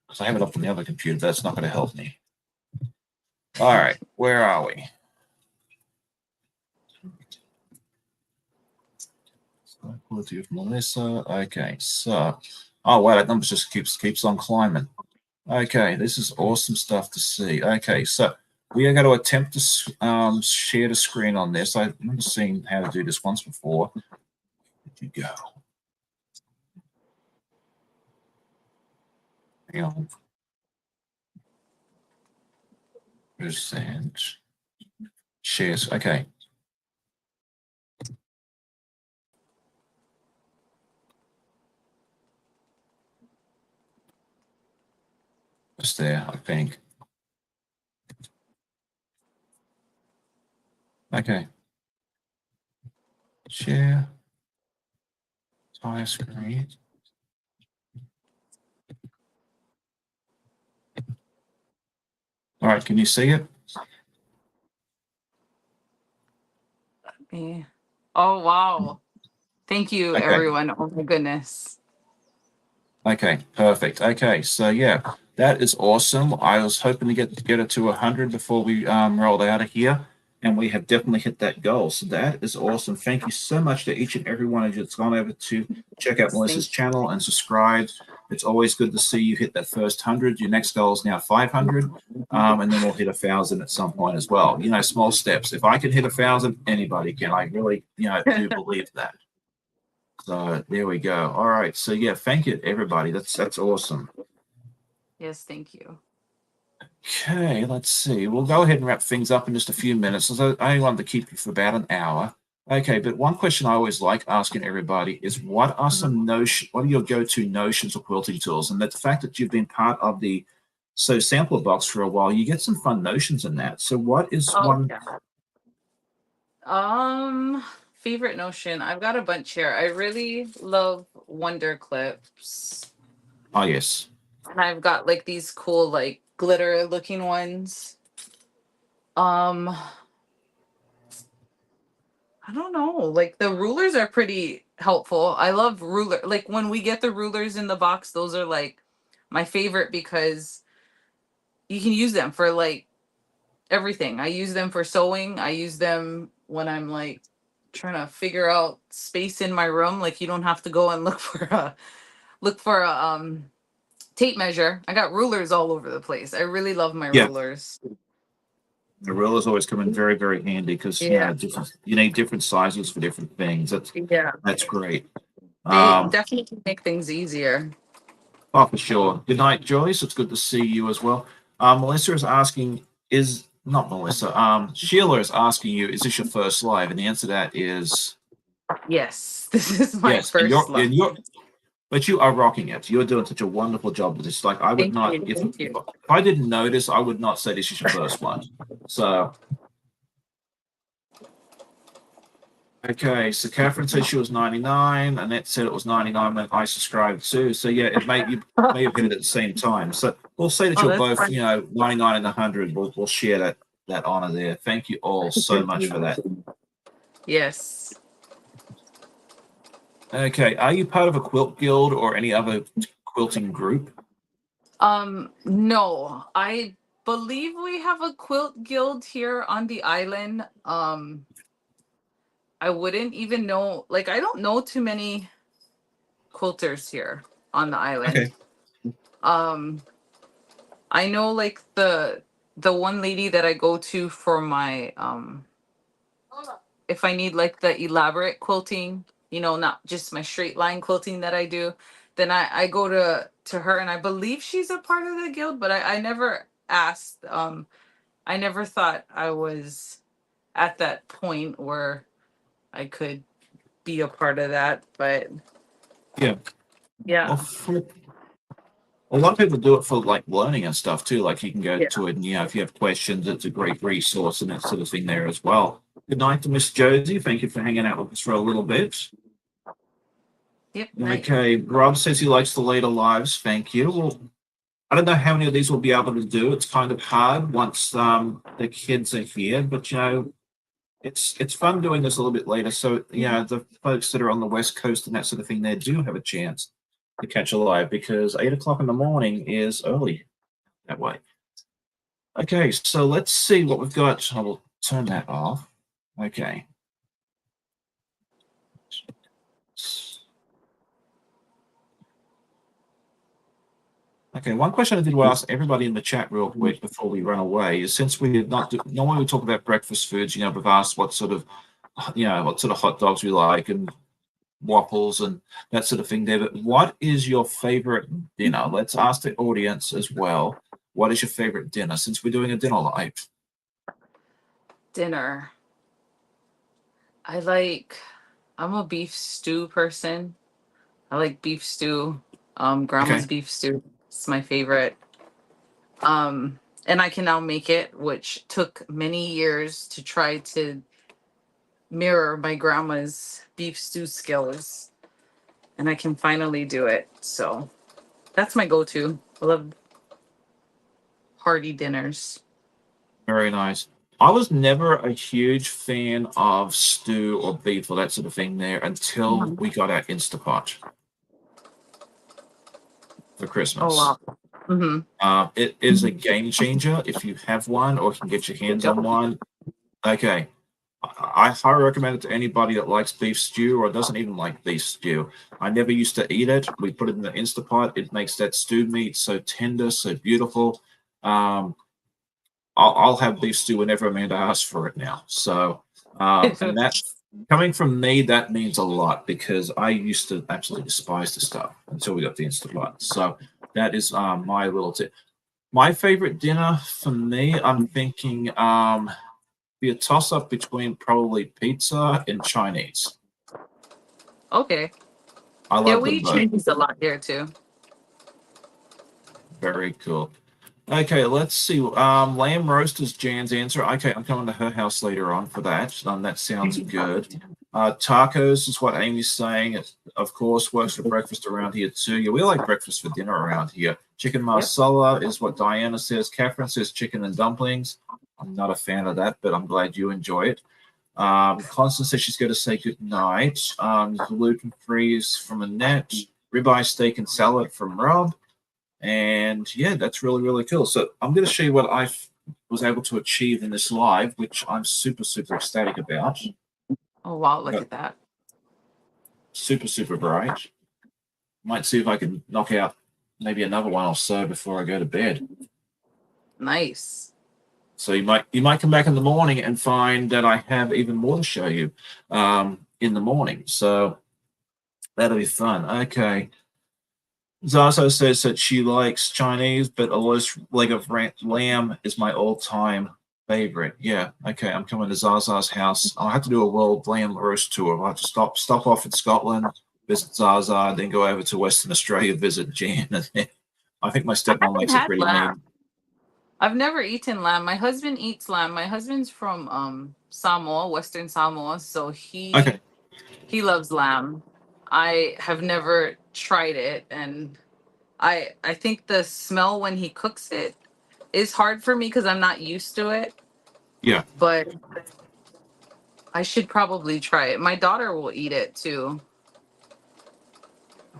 Because I have it up on the other computer, that's not going to help me. All right, where are we? Quality of Melissa. Okay, so oh wow, that number just keeps on climbing. Okay, this is awesome stuff to see. Okay, so we are going to attempt to share the screen on this. I've never seen how to do this once before. Where'd you go? Hang on. Percent shares. Okay. It's there, I think. Okay. Share. Entire screen. All right, can you see it? Yeah. Oh wow. Thank you, Okay. everyone. Oh my goodness. Okay, perfect. Okay, so yeah, that is awesome. I was hoping to get it to 100 before we rolled out of here, and we have definitely hit that goal. So that is awesome. Thank you so much to each and every one of you that's gone over to check out Melissa's channel and subscribe. It's always good to see you hit that first 100. Your next goal is now 500, and then we'll hit 1,000 at some point as well. You know, small steps. If I can hit 1,000, anybody can. I really, do believe that. So there we go. All right. So yeah, thank you everybody. That's awesome. Yes, thank you. Okay, let's see. We'll go ahead and wrap things up in just a few minutes. So I only wanted to keep you for about an hour. Okay, but one question I always like asking everybody is what are what are your go-to notions or quilting tools? And that the fact that you've been part of the sampler box for a while, you get some fun notions in that. So what is one? Yeah. Favorite notion. I've got a bunch here. I really love Wonder Clips. Oh yes. And I've got like these cool like glitter looking ones. I don't know. Like the rulers are pretty helpful. I love ruler. Like when we get the rulers in the box, those are like my favorite because you can use them for like everything. I use them for sewing. I use them when I'm like trying to figure out space in my room. Like you don't have to go and look for a tape measure. I got rulers all over the place. I really love my rulers. The rulers always come in very, very handy because you need different sizes for different things. That's great. They definitely make things easier. Oh, for sure. Good night, Joyce. It's good to see you as well. Melissa is asking, not Melissa, Sheila is asking you, is this your first live? And the answer to that is yes. This is my first live. But you are rocking it. You're doing such a wonderful job with this. Like I would not, if I didn't notice, I would not say this is your first one. So, okay. So Catherine said she was 99. Annette said it was 99 when I subscribed too. So yeah, you may have hit it at the same time. So we'll say that you're both, 99 and 100. We'll share that honor there. Thank you all so much for that. Yes. Okay, are you part of a quilt guild or any other quilting group? No, I believe we have a quilt guild here on the island. I wouldn't even know, like I don't know too many quilters here on the island. Okay. I know like the one lady that I go to for my if I need like the elaborate quilting, not just my straight line quilting that I do, then I go to her, and I believe she's a part of the guild, but I never asked. I never thought I was at that point where I could be a part of that, but yeah. Well, a lot of people do it for like learning and stuff too. Like you can go to it, and if you have questions, it's a great resource and that sort of thing there as well. Good night to Miss Josie. Thank you for hanging out with us for a little bit. Yep. Okay. Rob says he likes the later lives. Thank you. Well, I don't know how many of these we'll be able to do. It's kind of hard once the kids are here, but it's fun doing this a little bit later. So the folks that are on the West Coast and that sort of thing, they do have a chance to catch a live because 8 o'clock in the morning is early that way. Okay, so let's see what we've got. I will turn that off. Okay. Okay, one question I did want to ask everybody in the chat real quick before we run away is, since we did not do, normally we talk about breakfast foods, we've asked what sort of, what sort of hot dogs we like and waffles and that sort of thing there. But what is your favorite dinner? Let's ask the audience as well. What is your favorite dinner, since we're doing a dinner live? Dinner. I like. I'm a beef stew person. I like beef stew. Okay. Grandma's beef stew. It's my favorite. And I can now make it, which took many years to try to mirror my grandma's beef stew skills. And I can finally do it. So that's my go-to. I love hearty dinners. Very nice. I was never a huge fan of stew or beef or that sort of thing there until Mhm. we got our Instapot for Oh Christmas. wow. Mm-hmm. It is a game changer if you have one or can get your hands on one. Okay. I highly recommend it to anybody that likes beef stew or doesn't even like beef stew. I never used to eat it. We put it in the Instapot. It makes that stewed meat so tender, so beautiful. Um, I'll have beef stew whenever Amanda asks for it now. So, and that coming from me, that means a lot because I used to absolutely despise the stuff until we got the Instapot. So that is my little tip. My favorite dinner for me, I'm thinking be a toss up between probably pizza and Chinese. Okay. I Yeah, love we them eat both. Chinese a lot here too. Very cool. Okay, let's see. Lamb roast is Jan's answer. Okay, I'm coming to her house later on for that. That sounds good. Tacos is what Amy's saying. It, of course, works for breakfast around here too. Yeah, we like breakfast for dinner around here. Chicken Yep. marsala is what Diana says. Catherine says chicken and dumplings. I'm not a fan of that, but I'm glad you enjoy it. Constance says she's going to say good night. Gluten free is from Annette. Ribeye steak and salad from Rob. And yeah, that's really, really cool. So I'm going to show you what I was able to achieve in this live, which I'm super, super ecstatic about. Oh wow, look Got at that. super, super bright. Might see if I can knock out maybe another one or so before I go to bed. Nice. So you might come back in the morning and find that I have even more to show you in the morning. So that'll be fun. Okay. Zazo says that she likes Chinese, but a roast leg of lamb is my all-time favorite. Yeah, okay. I'm coming to Zaza's house. I'll have to do a world lamb roast tour. I'll have to stop off in Scotland, visit Zaza, then go over to Western Australia, visit Jan. I think my I stepmom haven't makes it had pretty lamb. mean. I've never eaten lamb. My husband eats lamb. My husband's from Samoa, Western Samoa, so Okay. he loves lamb. I have never tried it, and I think the smell when he cooks it is hard for me because I'm not used to it, Yeah. but I should probably try it. My daughter will eat it too.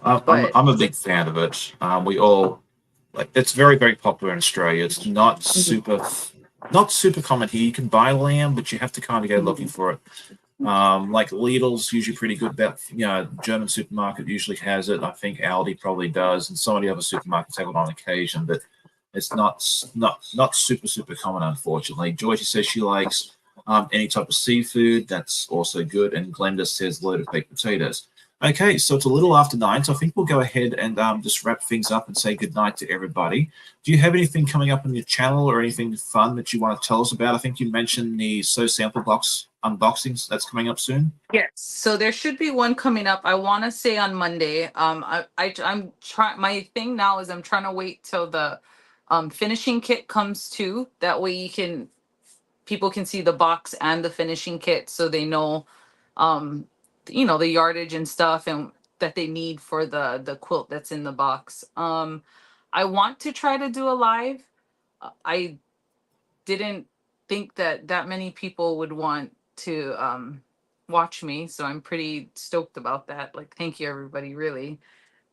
But I'm a big fan of it. We all like it's very, very popular in Australia. It's not super common here. You can buy lamb, but you have to kind of go looking for it. Like Lidl's usually pretty good. That German supermarket usually has it. I think Aldi probably does, and some of the other supermarkets have it on occasion, but it's not super super common, unfortunately. Georgie says she likes any type of seafood. That's also good. And Glenda says loaded baked potatoes. Okay, so it's a little after 9, so I think we'll go ahead and just wrap things up and say good night to everybody. Do you have anything coming up on your channel or anything fun that you want to tell us about? I think you mentioned the So Sample Box unboxings that's coming up soon. yes, so there should be one coming up. I want to say on Monday. I'm trying. My thing now is I'm trying to wait till the finishing kit comes too. That way people can see the box and the finishing kit, so they know, um, the yardage and stuff and that they need for the quilt that's in the box. I want to try to do a live. I didn't think that that many people would want to watch me, so I'm pretty stoked about that. Like, thank you everybody, really.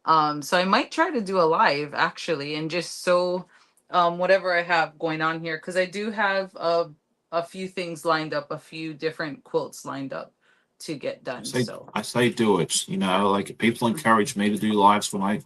So I might try to do a live actually, and just so whatever I have going on here, because I do have a few things lined up, a few different quilts lined up to get done. So I say do it. You know, like people encourage me to do lives when I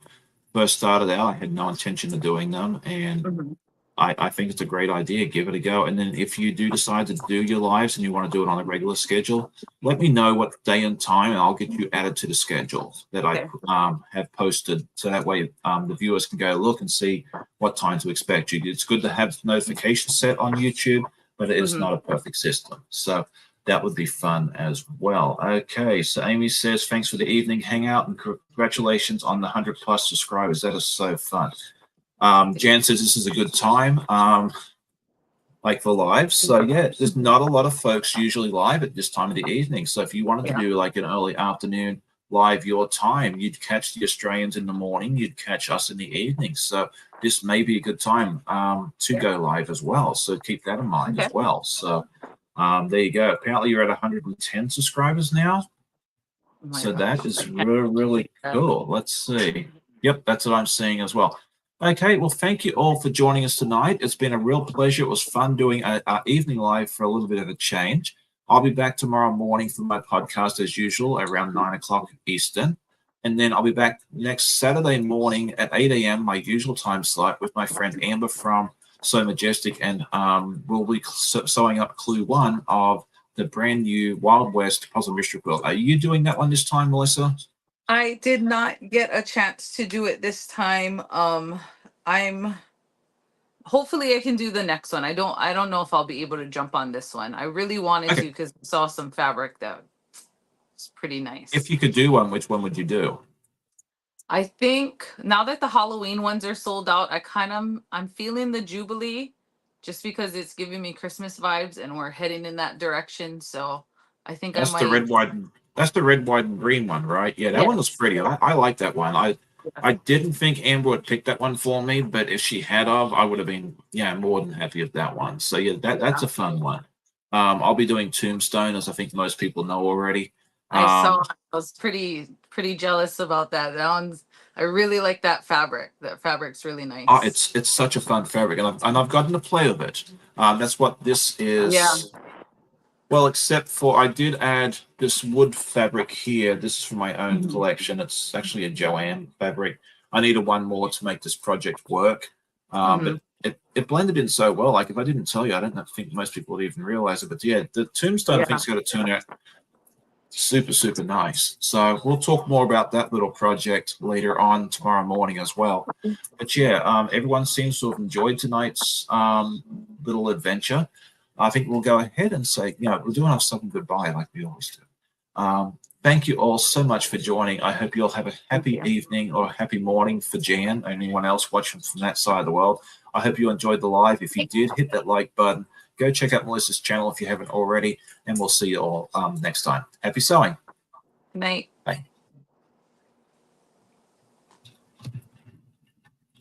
first started out. I had no intention of doing them, and Mhm. I think it's a great idea. Give it a go. And then if you do decide to do your lives and you want to do it on a regular schedule, let me know what day and time, and I'll get you added to the schedule that Okay. I have posted. So that way the viewers can go look and see what time to expect you. It's good to have notifications set on YouTube, but it is Mhm. not a perfect system. So that would be fun as well. Okay, so Amy says, thanks for the evening hangout and congratulations on the 100+ subscribers. That is so fun. Jan says this is a good time, like for live. So yeah, there's not a lot of folks usually live at this time of the evening. So if you wanted to do like an early afternoon live your time, you'd catch the Australians in the morning, you'd catch us in the evening. So this may be a good time to go live as well. So keep that in mind as well. So there you go. Apparently you're at 110 subscribers now. Oh my So gosh. that is really, really cool. Let's see. Yep, that's what I'm seeing as well. Okay, well, thank you all for joining us tonight. It's been a real pleasure. It was fun doing our evening live for a little bit of a change. I'll be back tomorrow morning for my podcast as usual around 9 o'clock Eastern. And then I'll be back next Saturday morning at 8 a.m., my usual time slot, with my friend Amber from So Majestic. And we'll be sewing up clue 1 of the brand new Wild West Puzzle Mystery Quilt. Are you doing that one this time, Melissa? I did not get a chance to do it this time. I'm hopefully I can do the next one. I don't know if I'll be able to jump on this one. I really wanted to because I saw some fabric that was pretty nice. If you could do one, which one would you do? I think now that the Halloween ones are sold out, I'm feeling the Jubilee just because it's giving me Christmas vibes and we're heading in that direction. So I think That's I the might. red, white, that's the red, white, and green one, right? Yeah, that one was pretty. I like that one. I didn't think Amber would pick that one for me, but if she had of, I would have been more than happy with that one. So yeah, that's a fun one. I'll be doing Tombstone, as I think most people know already. I saw. I was pretty jealous about that. That one's. I really like that fabric. That fabric's really nice. Oh, it's such a fun fabric, and I've gotten to play with it. That's what this is. Yeah. Well, except for I did add this wood fabric here. This is from my own collection. It's actually a Joanne fabric. I needed one more to make this project work, but it blended in so well. Like if I didn't tell you, I don't think most people would even realize it. But yeah, the Tombstone I think is going to turn out super, super nice. So we'll talk more about that little project later on tomorrow morning as well. But yeah, everyone seems to have enjoyed tonight's little adventure. I think we'll go ahead and say, we're doing ourselves a goodbye like we always do. Thank you all so much for joining. I hope you all have a happy evening or a happy morning for Jan and anyone else watching from that side of the world. I hope you enjoyed the live. If you did, hit that like button. Go check out Melissa's channel if you haven't already, and we'll see you all next time. Happy sewing. Good night.